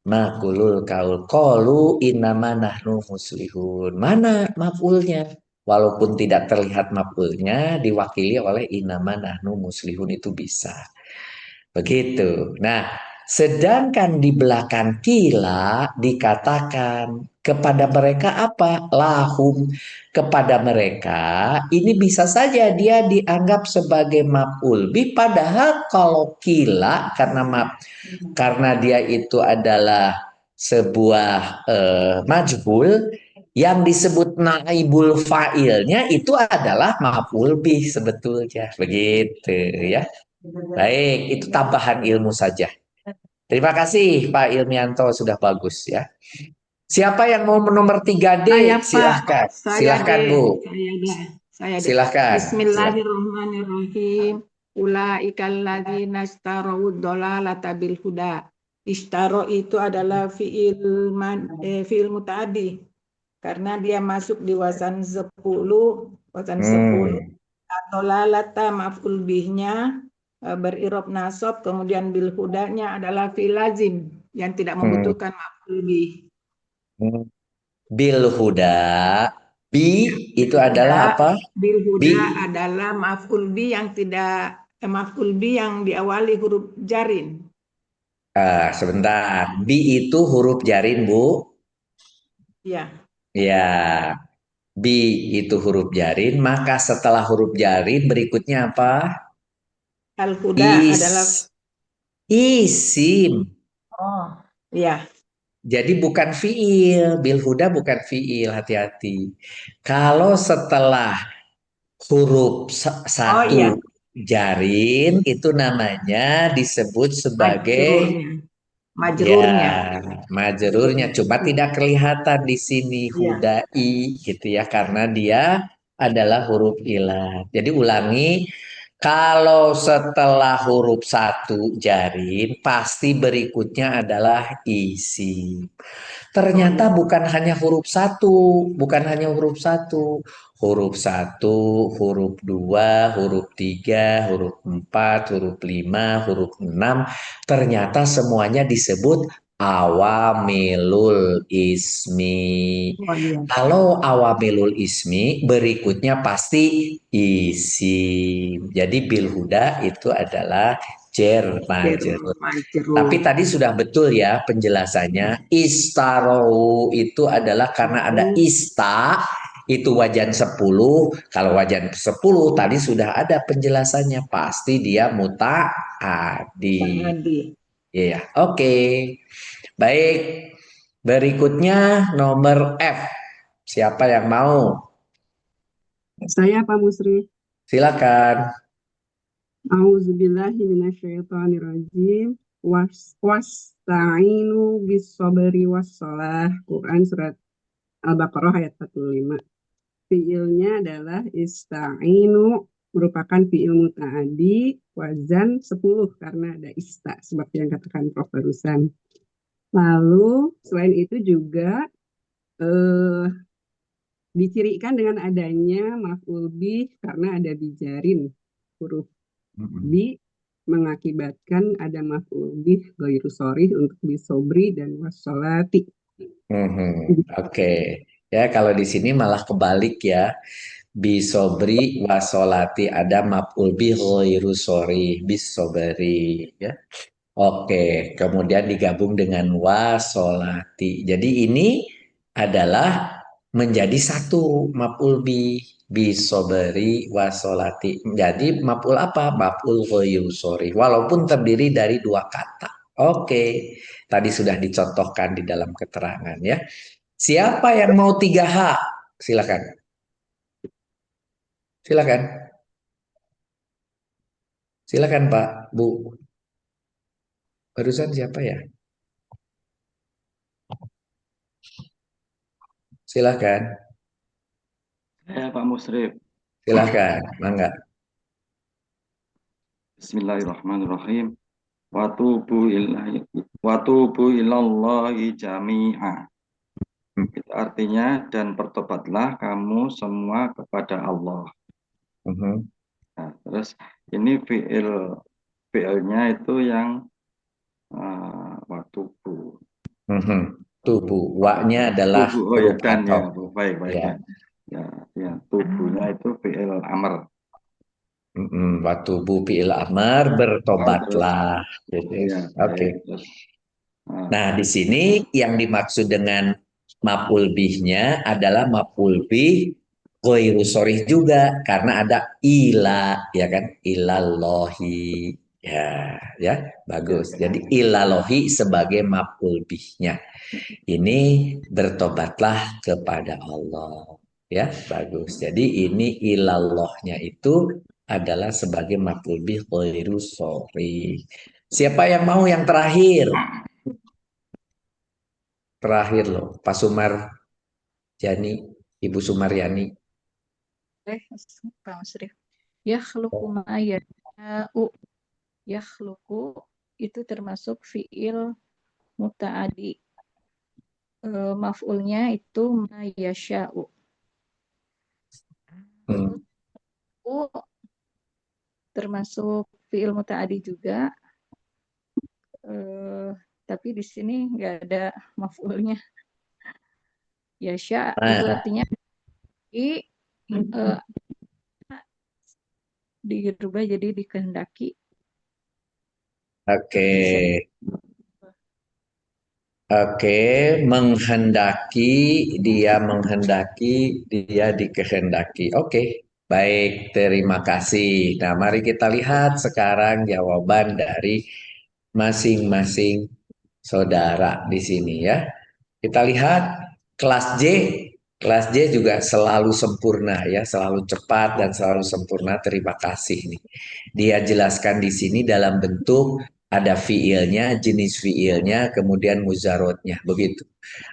Maqulul qaul qalu innama nahnu muslihun. Mana maf'ulnya? Walaupun tidak terlihat maf'ulnya diwakili oleh innama nahnu muslihun itu bisa. Begitu. Nah, sedangkan di belakang kila dikatakan kepada mereka apa? Lahum. Kepada mereka ini bisa saja dia dianggap sebagai maf'ul bi, padahal kalau kila karena dia itu adalah sebuah majhul, yang disebut naibul fa'ilnya itu adalah maf'ul bih sebetulnya, begitu ya. Baik, itu tambahan ilmu saja. Terima kasih Pak Ilmianto, sudah bagus ya. Siapa yang mau nomor 3D? Saya, Pak. Silahkan. Saya Silahkan deh. Bu. Saya deh. Silahkan. Bismillahirrahmanirrahim. Ulaikal ladzina istarau dolalata bil huda. Istaro itu adalah fiil mutaadi karena dia masuk di wasan 10, wasan 10. Dolalata maf'ul bihnya berirob nasab, kemudian bil hudanya adalah fiil lazim yang tidak membutuhkan maf'ul bih. Bil huda, bi itu adalah apa? Bil Bi. huda adalah maf'ul bi yang tidak maf'ul bi yang diawali huruf jarin. Sebentar. Bi itu huruf jarin, Bu. Ya. Ya. Bi itu huruf jarin, maka setelah huruf jarin berikutnya apa? Al huda adalah isim. Oh, ya. Jadi bukan fiil, bil huda bukan fiil, hati-hati. Kalau setelah huruf satu jarin itu namanya disebut sebagai majrurnya. Majrurnya. Cuma tidak kelihatan di sini hudai gitu ya, karena dia adalah huruf ilat. Jadi ulangi, kalau setelah huruf satu jarin pasti berikutnya adalah isim. Ternyata bukan hanya huruf satu, huruf satu, huruf dua, huruf tiga, huruf empat, huruf lima, huruf enam, ternyata semuanya disebut awamilul ismi. Kalau awamilul ismi berikutnya pasti isim. Jadi bil huda itu adalah jar majrur. Tapi tadi sudah betul ya penjelasannya. Istarau itu adalah karena ada ista, itu wajan 10. Kalau wajan 10 tadi sudah ada penjelasannya, pasti dia mutaadi. Iya, oke. Baik. Berikutnya nomor F. Siapa yang mau? Saya Pak Musri. Silakan. Auzubillahi minasyaitonirrajim. Wasta'inu bis-sabri was-shalah. Quran surat Al-Baqarah ayat 45. Fiilnya adalah ista'inu, merupakan fiil muta'adi, wazan 10 karena ada ista seperti yang katakan Prof barusan. Lalu selain itu juga dicirikan dengan adanya maf'ul bih karena ada bijarin, huruf bi mengakibatkan ada maf'ul bih ghairu sharih untuk bisobri dan wassolati. Oke. Ya, kalau di sini malah kebalik ya. Bisobri wasolati ada maf'ul bi ghairu sori bisobri ya. Oke, kemudian digabung dengan wasolati. Jadi ini adalah menjadi satu maf'ul bisobri wasolati. Jadi maf'ul apa? Maf'ul ghairu sori. Walaupun terdiri dari dua kata. Oke, tadi sudah dicontohkan di dalam keterangan ya. Siapa yang mau 3H? Silakan. Silakan. Silakan Pak, Bu. Barusan siapa ya? Silakan. Saya Pak Musrif. Silakan. Mangga. Bismillahirrahmanirrahim. Watubu ilallahi jami'a. Itu artinya dan bertobatlah kamu semua kepada Allah. Nah, terus ini fi'ilnya itu yang watubu. Tubuh. Wa-nya adalah Tubuh, oh ya, huruf dan ya, atau. baik Ya. ya, tubuhnya itu fi'il amr. Watubu fi'il amar bertobatlah. Gitu. Ya, Oke. terus, Nah, di sini yang dimaksud dengan maf'ul bihnya adalah maf'ul bih ghairu sharih juga karena ada ila ya kan ilallahi ya bagus. Jadi ilallahi sebagai maf'ul bihnya. Ini bertobatlah kepada Allah ya bagus. Jadi ini ilallahnya itu adalah sebagai maf'ul bih ghairu sharih. Siapa yang mau yang terakhir? Terakhir loh, Pak Sumar Yani, Ibu Sumaryani. Pak Musrif. Yakhluqu ma yasha'u. Yakhluqu itu termasuk fiil muta'adi. Maf'ulnya itu ma yasha'u. Termasuk fiil muta'adi juga. Tapi di sini nggak ada maf'ulnya. Yasha itu artinya dirubah jadi dikehendaki. Oke, menghendaki, dia dikehendaki. Oke, baik, terima kasih. Nah, mari kita lihat sekarang jawaban dari masing-masing saudara di sini ya. Kita lihat kelas J. Kelas J juga selalu sempurna ya, selalu cepat dan selalu sempurna. Terima kasih nih. Dia jelaskan di sini dalam bentuk ada fiilnya, jenis fiilnya, kemudian muzarodnya, begitu.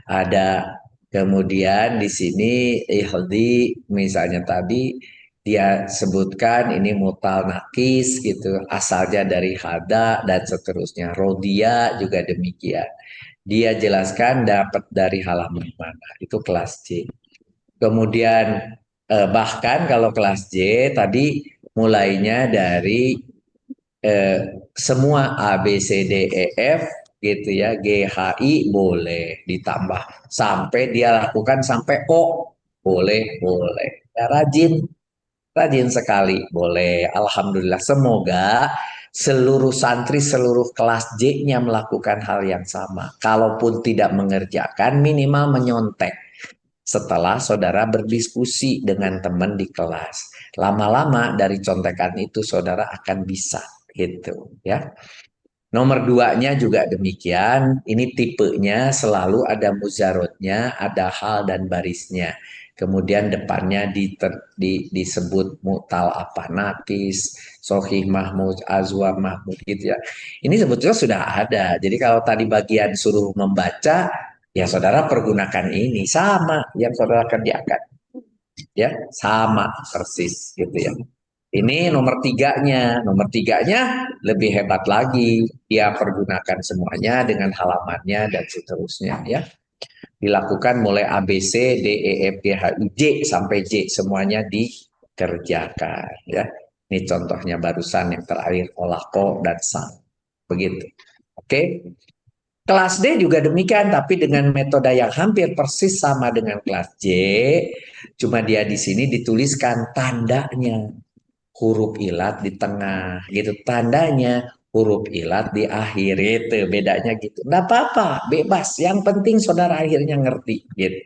Ada kemudian di sini ihdi misalnya tadi dia sebutkan ini mutal nakis gitu, asalnya dari hada dan seterusnya. Rodia juga demikian. Dia jelaskan dapat dari halaman mana. Itu kelas J. Kemudian bahkan kalau kelas J tadi mulainya dari semua A, B, C, D, E, F gitu ya. G, H, I boleh ditambah. Sampai dia lakukan sampai O. Boleh. Ya, rajin sekali. Boleh. Alhamdulillah. Semoga seluruh santri, seluruh kelas J-nya melakukan hal yang sama. Kalaupun tidak mengerjakan, minimal menyontek. Setelah saudara berdiskusi dengan teman di kelas. Lama-lama dari contekan itu saudara akan bisa. Gitu ya. Nomor 2-nya juga demikian. Ini tipenya selalu ada muzarodnya, ada hal dan barisnya. Kemudian depannya disebut mutal apa nakis, sohih mahmud, azwa mahmud gitu ya. Ini sebetulnya sudah ada. Jadi kalau tadi bagian suruh membaca, ya saudara pergunakan ini sama yang saudara kerjakan. Ya, sama persis gitu ya. Ini nomor 3-nya. Nomor 3-nya lebih hebat lagi. Dia pergunakan semuanya dengan halamannya dan seterusnya ya. Dilakukan mulai A, B, C, D, E, F, G, H, I, J sampai J semuanya dikerjakan ya. Ini contohnya barusan yang terakhir olah ko dan sang. Begitu. Oke. Kelas D juga demikian, tapi dengan metode yang hampir persis sama dengan kelas J, cuma dia di sini dituliskan tandanya huruf ilat di tengah, gitu. Tandanya huruf ilat di akhir, itu bedanya gitu. Nggak apa-apa, bebas. Yang penting saudara akhirnya ngerti, gitu.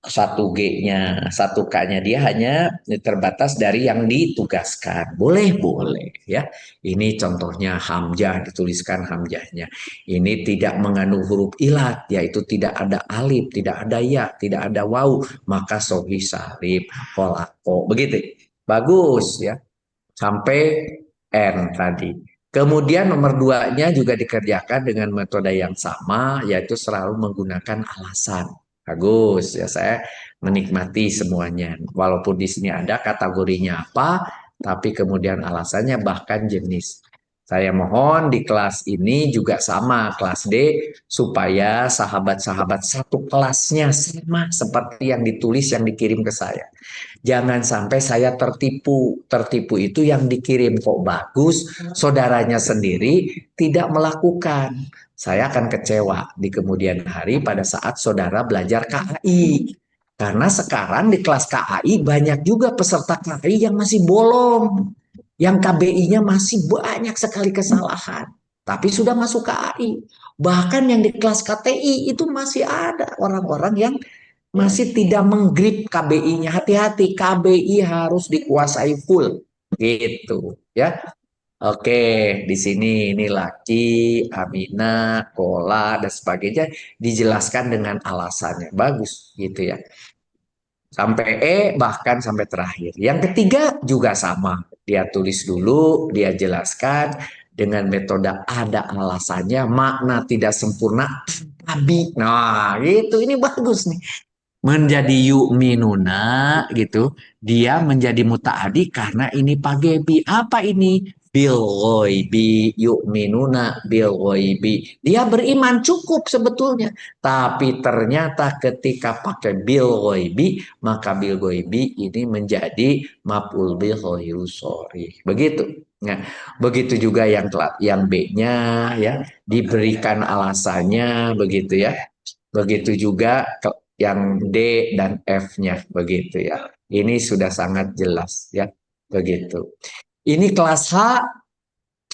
Satu G-nya, satu K-nya dia hanya terbatas dari yang ditugaskan. Boleh ya. Ini contohnya hamzah, dituliskan hamzahnya. Ini tidak mengandung huruf ilat, yaitu tidak ada alif, tidak ada ya, tidak ada waw, maka sohi salib, kolako. Begitu. Bagus ya. Sampai N tadi. Kemudian nomor 2-nya juga dikerjakan dengan metode yang sama, yaitu selalu menggunakan alasan. Bagus ya, saya menikmati semuanya. Walaupun di sini ada kategorinya apa, tapi kemudian alasannya bahkan jenis. Saya mohon di kelas ini juga sama, kelas D, supaya sahabat-sahabat satu kelasnya sama seperti yang ditulis yang dikirim ke saya. Jangan sampai saya tertipu. Tertipu itu yang dikirim kok bagus, saudaranya sendiri tidak melakukan. Saya akan kecewa di kemudian hari pada saat saudara belajar KAI. Karena sekarang di kelas KAI banyak juga peserta KAI yang masih bolong. Yang KBI-nya masih banyak sekali kesalahan. Tapi sudah masuk KAI. Bahkan yang di kelas KTI itu masih ada orang-orang yang masih tidak menggrip KBI-nya. Hati-hati, KBI harus dikuasai full. Gitu ya. Oke, di sini ini Laki, Amina, Kola, dan sebagainya dijelaskan dengan alasannya. Bagus gitu ya. Sampai E, bahkan sampai terakhir. Yang ketiga juga sama. Dia tulis dulu, dia jelaskan dengan metode ada alasannya, makna tidak sempurna, tapi. Nah, gitu. Ini bagus nih. Menjadi yu'minuna gitu, dia menjadi mutaadi karena ini pagebi. Apa ini? Bil ghoibi, yu'minuna bil ghoibi. Dia beriman cukup sebetulnya, tapi ternyata ketika pakai bil ghoibi, maka bil ghoibi ini menjadi maf'ul bil ghairu sharih. Begitu. Nah, begitu juga yang B-nya ya, diberikan alasannya begitu ya. Begitu juga yang D dan F-nya begitu ya. Ini sudah sangat jelas ya, begitu. Ini kelas H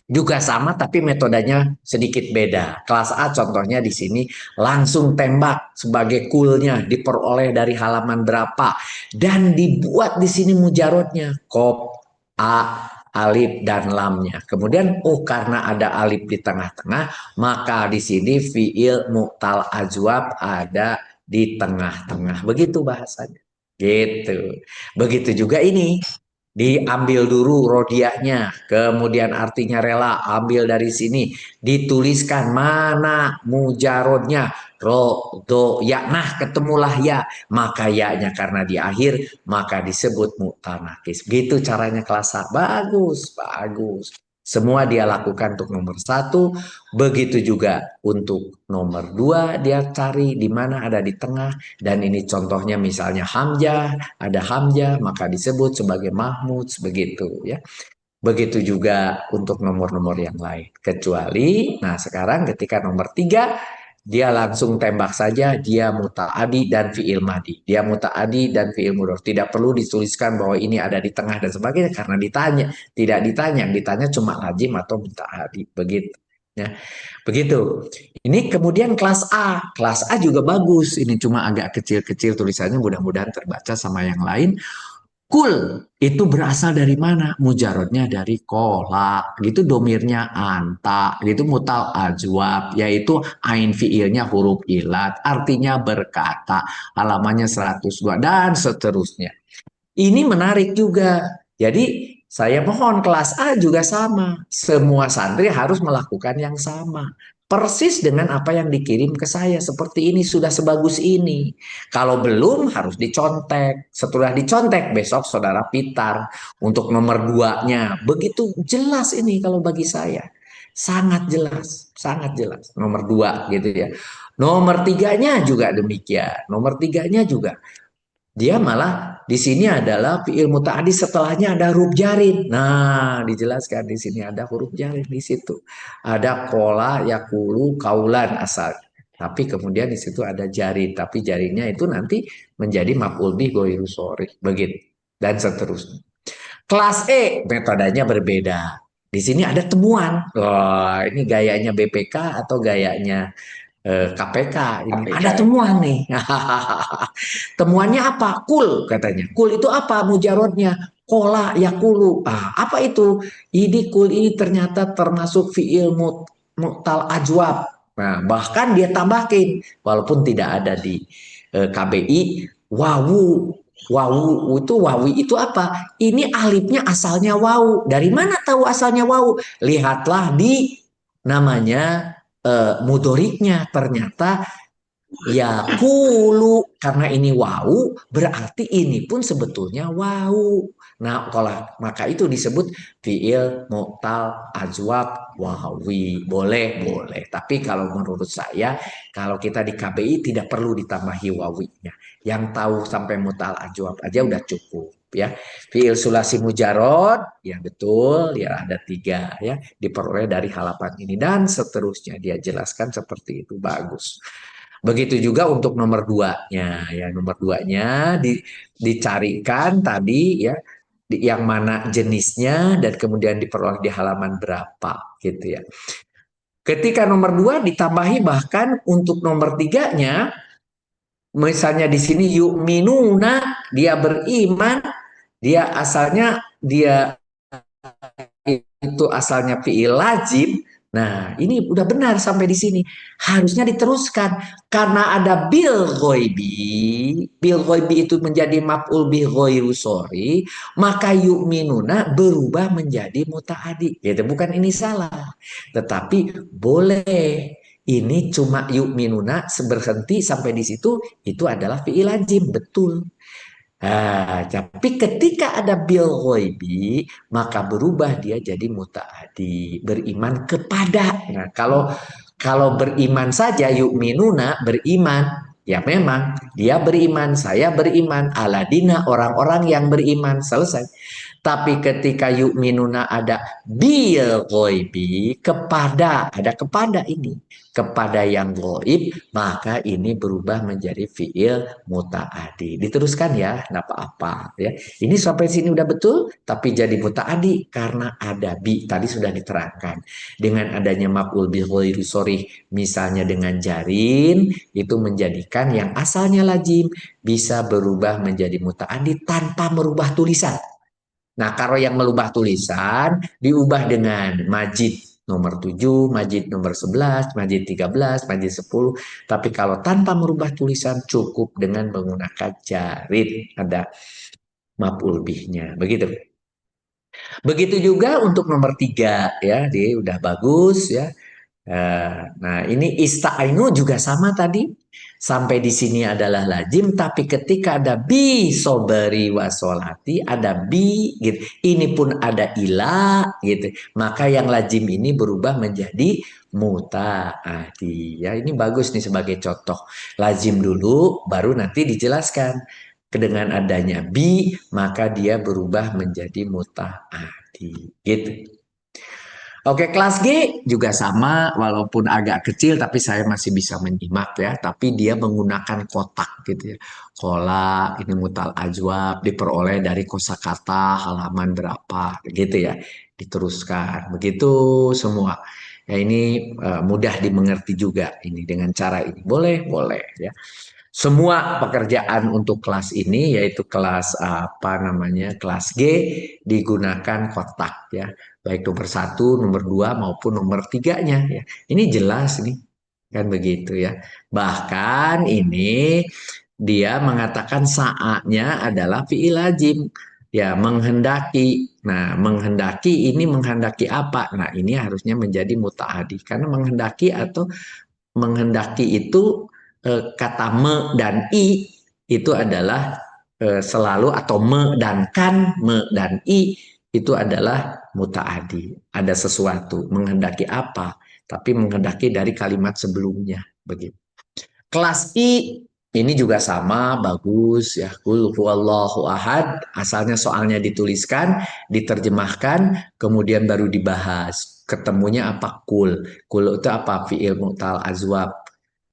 juga sama tapi metodenya sedikit beda. Kelas A contohnya di sini langsung tembak sebagai kulnya diperoleh dari halaman berapa dan dibuat di sini mujarodnya kop A alif dan lamnya. Kemudian karena ada alif di tengah-tengah maka di sini fiil mu'tal ajwab ada di tengah-tengah. Begitu bahasanya. Gitu. Begitu juga ini. Diambil dulu rodiahnya, kemudian artinya rela, ambil dari sini, dituliskan mana mujarodnya, ro, do, ya, nah ketemulah ya, maka ya-nya karena di akhir, maka disebut mutanakis. Gitu caranya kelas A. Bagus, bagus. Semua dia lakukan untuk nomor 1, begitu juga untuk nomor 2 dia cari di mana ada di tengah, dan ini contohnya misalnya hamzah, ada hamzah maka disebut sebagai mahmud begitu ya. Begitu juga untuk nomor-nomor yang lain. Kecuali, nah sekarang ketika nomor 3 dia langsung tembak saja dia muta'adi dan fi'il madi. Dia muta'adi dan fi'il mudhari. Tidak perlu dituliskan bahwa ini ada di tengah dan sebagainya karena ditanya. Tidak ditanya cuma lazim atau muta'adi. Begitu. Ya. Begitu. Ini kemudian kelas A. Kelas A juga bagus. Ini cuma agak kecil-kecil tulisannya, mudah-mudahan terbaca sama yang lain. Kul itu berasal dari mana? Mujarodnya dari kola, gitu domirnya anta, gitu mutal ajwab, yaitu ain fiilnya huruf ilat, artinya berkata, halamannya 102 dan seterusnya. Ini menarik juga. Jadi saya mohon kelas A juga sama. Semua santri harus melakukan yang sama. Persis dengan apa yang dikirim ke saya. Seperti ini, sudah sebagus ini. Kalau belum harus dicontek. Setelah dicontek besok saudara pitar. Untuk nomor 2-nya. Begitu jelas ini kalau bagi saya. Sangat jelas. Sangat jelas. Nomor 2 gitu ya. Nomor 3-nya juga demikian. Nomor 3-nya juga. Dia malah di sini adalah fiil mutaaddi setelahnya ada huruf jarin. Nah, dijelaskan di sini ada huruf jarin di situ. Ada kola, yakulu, kaulan asal. Tapi kemudian di situ ada jarin. Tapi jarinnya itu nanti menjadi maf'ul bih ghairu sharih. Begitu. Dan seterusnya. Kelas E metodenya berbeda. Di sini ada temuan. Wah, ini gayanya BPK atau gayanya KPK ini ada temuan nih. Temuannya apa? Kul katanya. Kul itu apa? Mujarodnya kola yakulu. Apa itu? Ini kul ini ternyata termasuk fiil mu'tal ajwab. Nah, bahkan dia tambahin walaupun tidak ada di KBI wawu. Wawi itu apa? Ini alifnya asalnya wawu. Dari mana tahu asalnya wawu? Lihatlah di namanya mudoriknya, ternyata yakulu, karena ini wau berarti ini pun sebetulnya wau. Nah, kalau maka itu disebut fiil mu'tal ajwab wawi. Boleh. Tapi kalau menurut saya kalau kita di KBI tidak perlu ditambahi wawinya. Yang tahu sampai mu'tal ajwab aja udah cukup ya. Fiil sulasi mujarod ya betul ya, ada 3 ya, diperoleh dari halaman ini dan seterusnya dia jelaskan seperti itu. Bagus. Begitu juga untuk nomor 2-nya ya, nomor 2-nya dicarikan tadi ya yang mana jenisnya dan kemudian diperoleh di halaman berapa gitu ya. Ketika nomor 2 ditambahi bahkan untuk nomor 3-nya, misalnya di sini yu'minuna, dia beriman, dia asalnya dia itu asalnya fi'il lazim. Nah, ini udah benar sampai di sini. Harusnya diteruskan karena ada bil ghoibi. Bil ghoibi itu menjadi maf'ul bih ghairu sharih, maka yu'minuna berubah menjadi mutaaddi. Gitu, bukan ini salah. Tetapi boleh. Ini cuma yu'minuna berhenti sampai di situ, itu adalah fi'il lazim, betul. Tapi ketika ada bil ghoibi, maka berubah dia jadi mutaaddi, beriman kepada. Nah, kalau beriman saja yu'minuna beriman, ya memang dia beriman, saya beriman, aladina orang-orang yang beriman, selesai. Tapi ketika yu'minuna ada bil ghoibi, kepada, ada kepada ini, kepada yang ghaib, maka ini berubah menjadi fiil mutaaddi. Diteruskan ya, nggak apa-apa ya. Ini sampai sini udah betul, tapi jadi mutaaddi karena ada bi. Tadi sudah diterangkan. Dengan adanya maf'ul bih ghairu sharih, misalnya dengan jarin, itu menjadikan yang asalnya lazim bisa berubah menjadi mutaaddi tanpa merubah tulisan. Nah, kalau yang merubah tulisan diubah dengan majid nomor 7, majid nomor 11, majid 13, majid 10. Tapi kalau tanpa merubah tulisan cukup dengan menggunakan jarin. Ada maf'ul bihnya. Begitu. Begitu juga untuk nomor 3 ya. Dia udah bagus ya. Nah, ini ista'inu juga sama tadi. Sampai di sini adalah lazim, tapi ketika ada bi sobari wasolati, ada bi gitu. Ini pun ada ila gitu. Maka yang lazim ini berubah menjadi mutaaddi. Ya, ini bagus nih sebagai contoh. Lazim dulu baru nanti dijelaskan. Dengan adanya bi, maka dia berubah menjadi mutaaddi. Gitu. Oke, kelas G juga sama, walaupun agak kecil, tapi saya masih bisa menyimak ya. Tapi dia menggunakan kotak gitu ya. Kola, ini mutal ajwab, diperoleh dari kosakata halaman berapa gitu ya. Diteruskan, begitu semua. Ya ini mudah dimengerti juga ini dengan cara ini. Boleh ya. Semua pekerjaan untuk kelas ini yaitu kelas kelas G digunakan kotak ya, baik nomor 1, nomor 2 maupun nomor 3-nya ya. Ini jelas nih kan begitu ya. Bahkan ini dia mengatakan saatnya adalah fi'il lazim ya, menghendaki. Nah, menghendaki ini menghendaki apa? Nah, ini harusnya menjadi mutaaddi karena menghendaki atau menghendaki itu kata me dan i itu adalah selalu, atau me dan kan, me dan i itu adalah mutaaddi. Ada sesuatu, menghendaki apa, tapi menghendaki dari kalimat sebelumnya begitu. Kelas I Ini juga sama, bagus ya. Qul huwallahu ahad, asalnya soalnya dituliskan, diterjemahkan, kemudian baru dibahas. Ketemunya apa? Kul. Kul itu apa? Fi'il mu'tal azwab.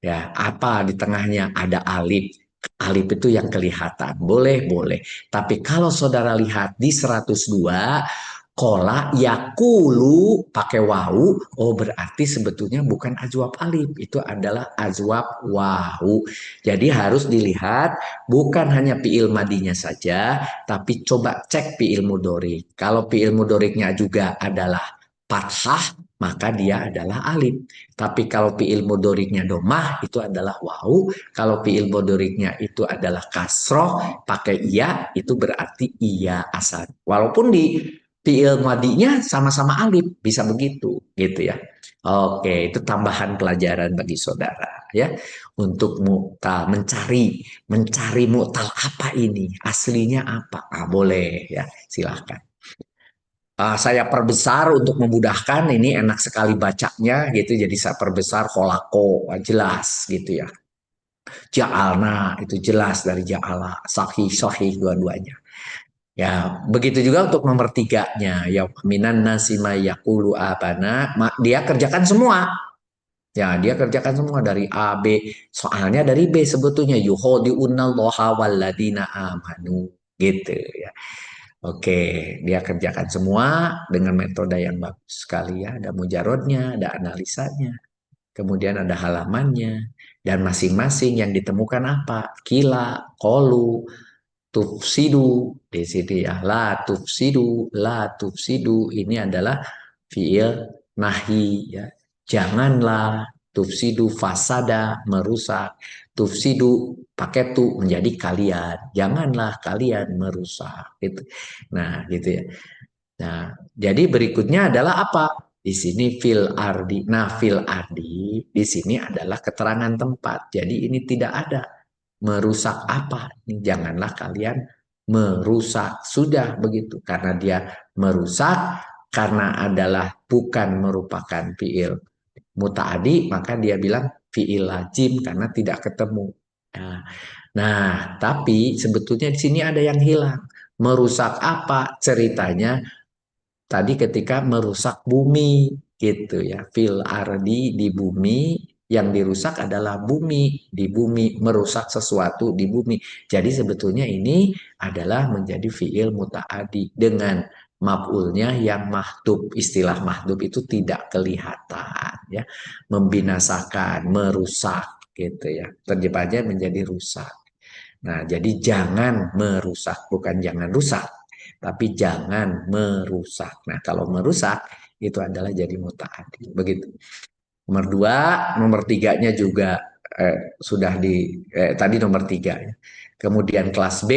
Ya, apa di tengahnya ada alif. Alif itu yang kelihatan. Boleh, boleh. Tapi kalau saudara lihat di 102, kola yakulu pakai wawu, oh berarti sebetulnya bukan azwab alif, itu adalah azwab wawu. Jadi harus dilihat bukan hanya fiil madinya saja, tapi coba cek fiil mudhari. Kalau fiil mudhari'nya juga adalah fathah, maka dia adalah alif. Tapi kalau fiil mudhari'nya domah, itu adalah wawu. Kalau fiil mudhari'nya itu adalah kasroh, pakai iya, itu berarti iya asal. Walaupun di fiil madinya sama-sama alif, bisa begitu, gitu ya. Oke, itu tambahan pelajaran bagi saudara ya untuk mu'tal, mencari mu'tal apa ini, aslinya apa? Boleh ya, silahkan. Saya perbesar untuk memudahkan, ini enak sekali bacanya gitu, jadi saya perbesar kolako, jelas gitu ya. Ja'alna itu jelas dari ja'ala, sahih dua-duanya. Ya, begitu juga untuk nomor 3-nya. Ya, minan nasi may yaqulu abana, dia kerjakan semua. Ya, dia kerjakan semua dari A, B. Soalnya dari B sebetulnya yukhadi'unallaha walladzina amanu gitu ya. Oke, dia kerjakan semua dengan metode yang bagus sekali ya. Ada mujarodnya, ada analisanya. Kemudian ada halamannya. Dan masing-masing yang ditemukan apa? Kila, kolu, tufsidu. Di sini ya, la tufsidu. Ini adalah fiil nahi ya. Janganlah, tufsidu fasada, merusak. Tufsidu pakai tu menjadi kalian. Janganlah kalian merusak. Gitu. Nah, gitu ya. Nah, jadi berikutnya adalah apa? Di sini fil ardi. Nah, fil ardi di sini adalah keterangan tempat. Jadi ini tidak ada merusak apa. Janganlah kalian merusak. Sudah begitu. Karena dia merusak, karena adalah bukan merupakan fiil muta'adi, maka dia bilang fiil lazim karena tidak ketemu. Nah, tapi sebetulnya di sini ada yang hilang. Merusak apa? Ceritanya tadi ketika merusak bumi gitu ya. Fil ardi di bumi, yang dirusak adalah bumi, di bumi, merusak sesuatu di bumi. Jadi sebetulnya ini adalah menjadi fiil muta'adi dengan maf'ulnya yang mahdhuf. Istilah mahdhuf itu tidak kelihatan ya. Membinasakan, merusak gitu ya. Terjemahnya menjadi rusak. Nah, jadi jangan merusak, bukan jangan rusak, tapi jangan merusak. Nah, kalau merusak itu adalah jadi muta'addi. Begitu. Nomor 2, nomor 3-nya juga sudah tadi nomor 3 ya. Kemudian kelas B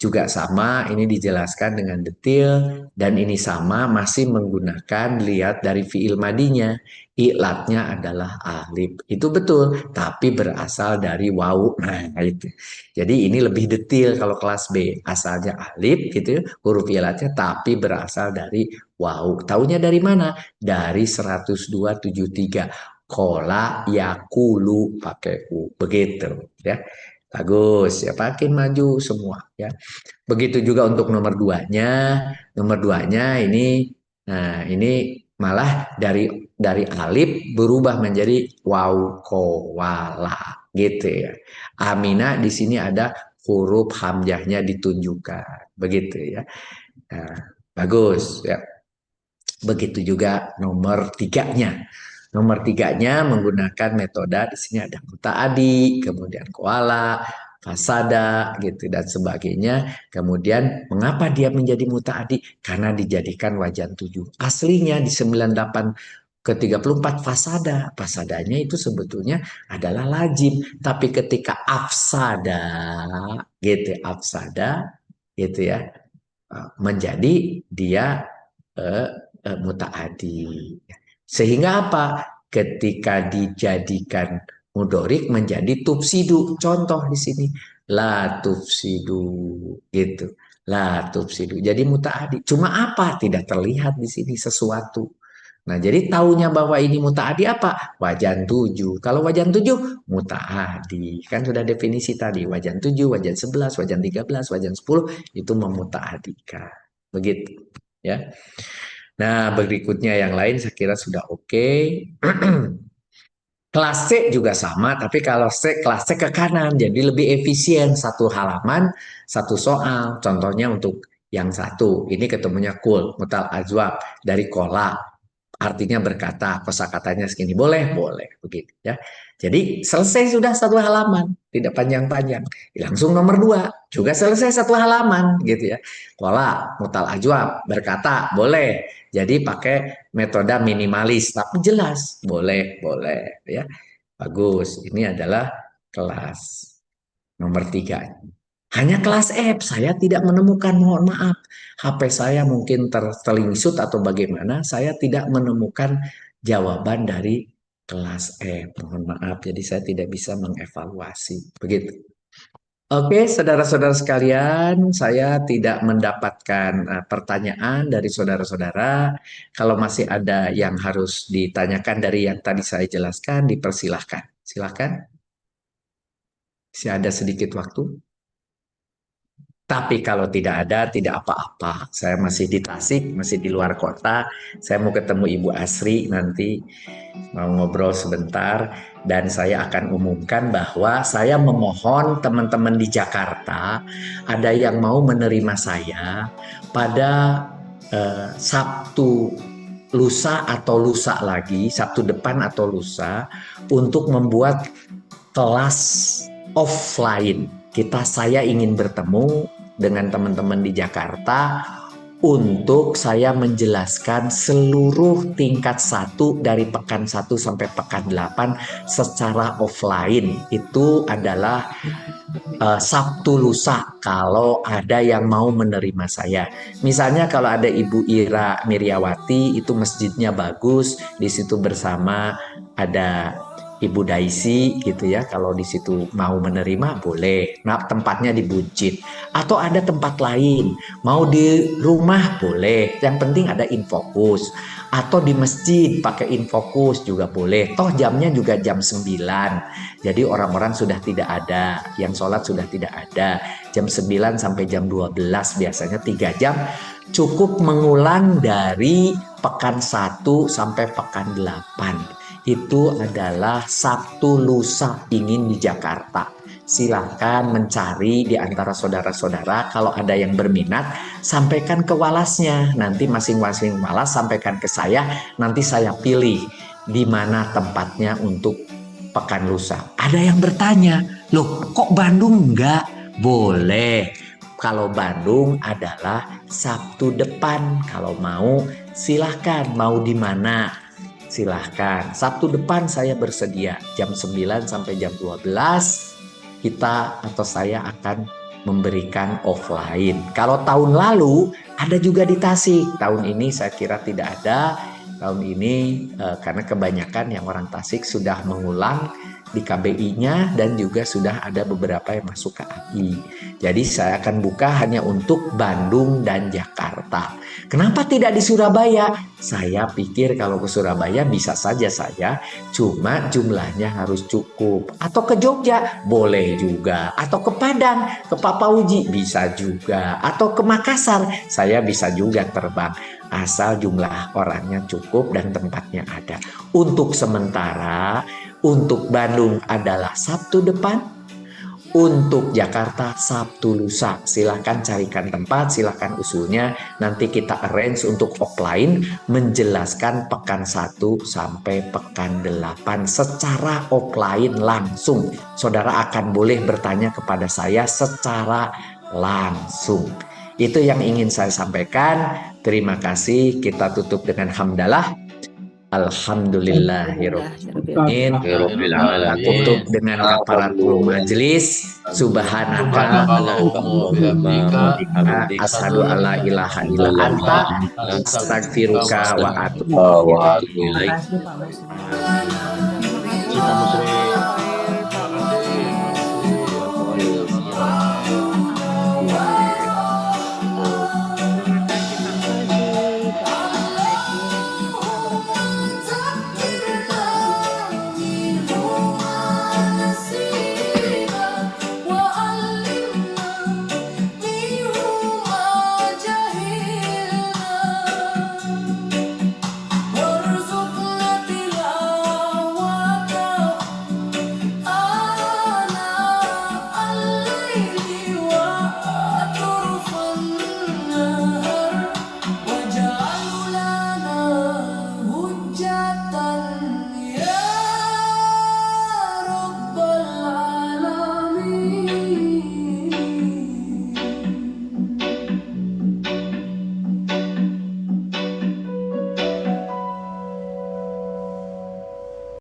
juga sama, ini dijelaskan dengan detail dan ini sama masih menggunakan lihat dari fiil madinya. I'latnya adalah alif. Itu betul, tapi berasal dari wawu. Nah, itu. Jadi ini lebih detail kalau kelas B. Asalnya alif gitu, huruf i'latnya tapi berasal dari wawu. Taunya dari mana? Dari 102.73. Kola yakulu pakai u. Begitu ya. Bagus ya, makin maju semua ya. Begitu juga untuk nomor 2-nya. Nomor 2-nya ini, nah ini malah dari alif berubah menjadi waw kowala gitu ya. Amina di sini ada huruf hamzahnya ditunjukkan begitu ya. Nah, bagus ya. Begitu juga nomor 3-nya. Nomor 3-nya menggunakan metode di sini ada muta'adi, kemudian koala, fasada gitu dan sebagainya. Kemudian mengapa dia menjadi muta'adi? Karena dijadikan wajan 7. Aslinya di 98 ke 34 fasada. Fasadanya itu sebetulnya adalah lazim, tapi ketika afsada gitu ya menjadi dia muta'adi. Sehingga apa? Ketika dijadikan mudhorik menjadi tufsidu. Contoh di sini la tufsidu gitu. La tufsidu. Jadi muta'adi. Cuma apa? Tidak terlihat di sini sesuatu. Nah, jadi taunya bahwa ini mutaadi apa? Wajan 7. Kalau wajan 7, mutaadi. Kan sudah definisi tadi. Wajan 7, wajan 11, wajan 13, wajan 10, itu memutaadikan. Begitu. Ya. Nah, berikutnya yang lain saya kira sudah oke. Kelas C juga sama, tapi kalau kelas C ke kanan, jadi lebih efisien. Satu halaman, satu soal. Contohnya untuk yang satu, ini ketemunya kul, mutal ajwab, dari kola. Artinya berkata, kosakatanya segini, boleh, begitu ya. Jadi selesai sudah satu halaman, tidak panjang-panjang. Langsung nomor 2, juga selesai satu halaman, gitu ya. Kola, mutal ajwab, berkata, boleh. Jadi pakai metode minimalis, tapi jelas, boleh, ya. Bagus, ini adalah kelas nomor 3. Hanya kelas F, saya tidak menemukan, mohon maaf. HP saya mungkin tertelingsut atau bagaimana, saya tidak menemukan jawaban dari kelas F. Mohon maaf, jadi saya tidak bisa mengevaluasi. Begitu. Oke, saudara-saudara sekalian, saya tidak mendapatkan pertanyaan dari saudara-saudara. Kalau masih ada yang harus ditanyakan dari yang tadi saya jelaskan, dipersilahkan. Silahkan. Masih ada sedikit waktu. Tapi kalau tidak ada, tidak apa-apa. Saya masih di Tasik, masih di luar kota. Saya mau ketemu Ibu Asri nanti, mau ngobrol sebentar. Dan saya akan umumkan bahwa saya memohon teman-teman di Jakarta, ada yang mau menerima saya pada Sabtu lusa atau lusa lagi, Sabtu depan atau lusa, untuk membuat kelas offline. Saya ingin bertemu dengan teman-teman di Jakarta untuk saya menjelaskan seluruh tingkat 1 dari pekan 1 sampai pekan 8 secara offline. Itu adalah Sabtu lusa kalau ada yang mau menerima saya. Misalnya kalau ada Ibu Ira Miryawati, itu masjidnya bagus, di situ bersama ada Ibu Daisy gitu ya, kalau di situ mau menerima boleh. Nah, tempatnya di Buncit atau ada tempat lain, mau di rumah boleh. Yang penting ada Infokus atau di masjid pakai Infokus juga boleh. Toh jamnya juga jam 9. Jadi orang-orang sudah tidak ada, yang sholat sudah tidak ada. Jam 9 sampai jam 12 biasanya 3 jam cukup mengulang dari pekan 1 sampai pekan 8. Itu adalah Sabtu lusa ingin di Jakarta. Silakan mencari di antara saudara-saudara, kalau ada yang berminat sampaikan ke walasnya. Nanti masing-masing walas sampaikan ke saya, nanti saya pilih di mana tempatnya untuk pekan lusa. Ada yang bertanya, loh kok Bandung enggak? Boleh. Kalau Bandung adalah Sabtu depan. Kalau mau silahkan, mau di mana? Silahkan. Sabtu depan saya bersedia jam 9 sampai jam 12 kita atau saya akan memberikan offline. Kalau tahun lalu ada juga di Tasik. Tahun ini saya kira tidak ada. Tahun ini karena kebanyakan yang orang Tasik sudah mengulang di KBI-nya dan juga sudah ada beberapa yang masuk ke AI. Jadi saya akan buka hanya untuk Bandung dan Jakarta. Kenapa tidak di Surabaya? Saya pikir kalau ke Surabaya bisa saja saya, cuma jumlahnya harus cukup. Atau ke Jogja boleh juga. Atau ke Padang, ke Papauji bisa juga. Atau ke Makassar saya bisa juga terbang. Asal jumlah orangnya cukup dan tempatnya ada. Untuk sementara, untuk Bandung adalah Sabtu depan, untuk Jakarta Sabtu lusa. Silahkan carikan tempat, silahkan usulnya. Nanti kita arrange untuk offline menjelaskan pekan 1 sampai pekan 8 secara offline langsung. Saudara akan boleh bertanya kepada saya secara langsung. Itu yang ingin saya sampaikan. Terima kasih. Kita tutup dengan hamdalah. Alhamdulillahirrahmanirrahim. Kita tutup dengan kafaratul majelis. Subhanaka asyhadu alla ilaha illa anta astaghfiruka wa atubu ilaik.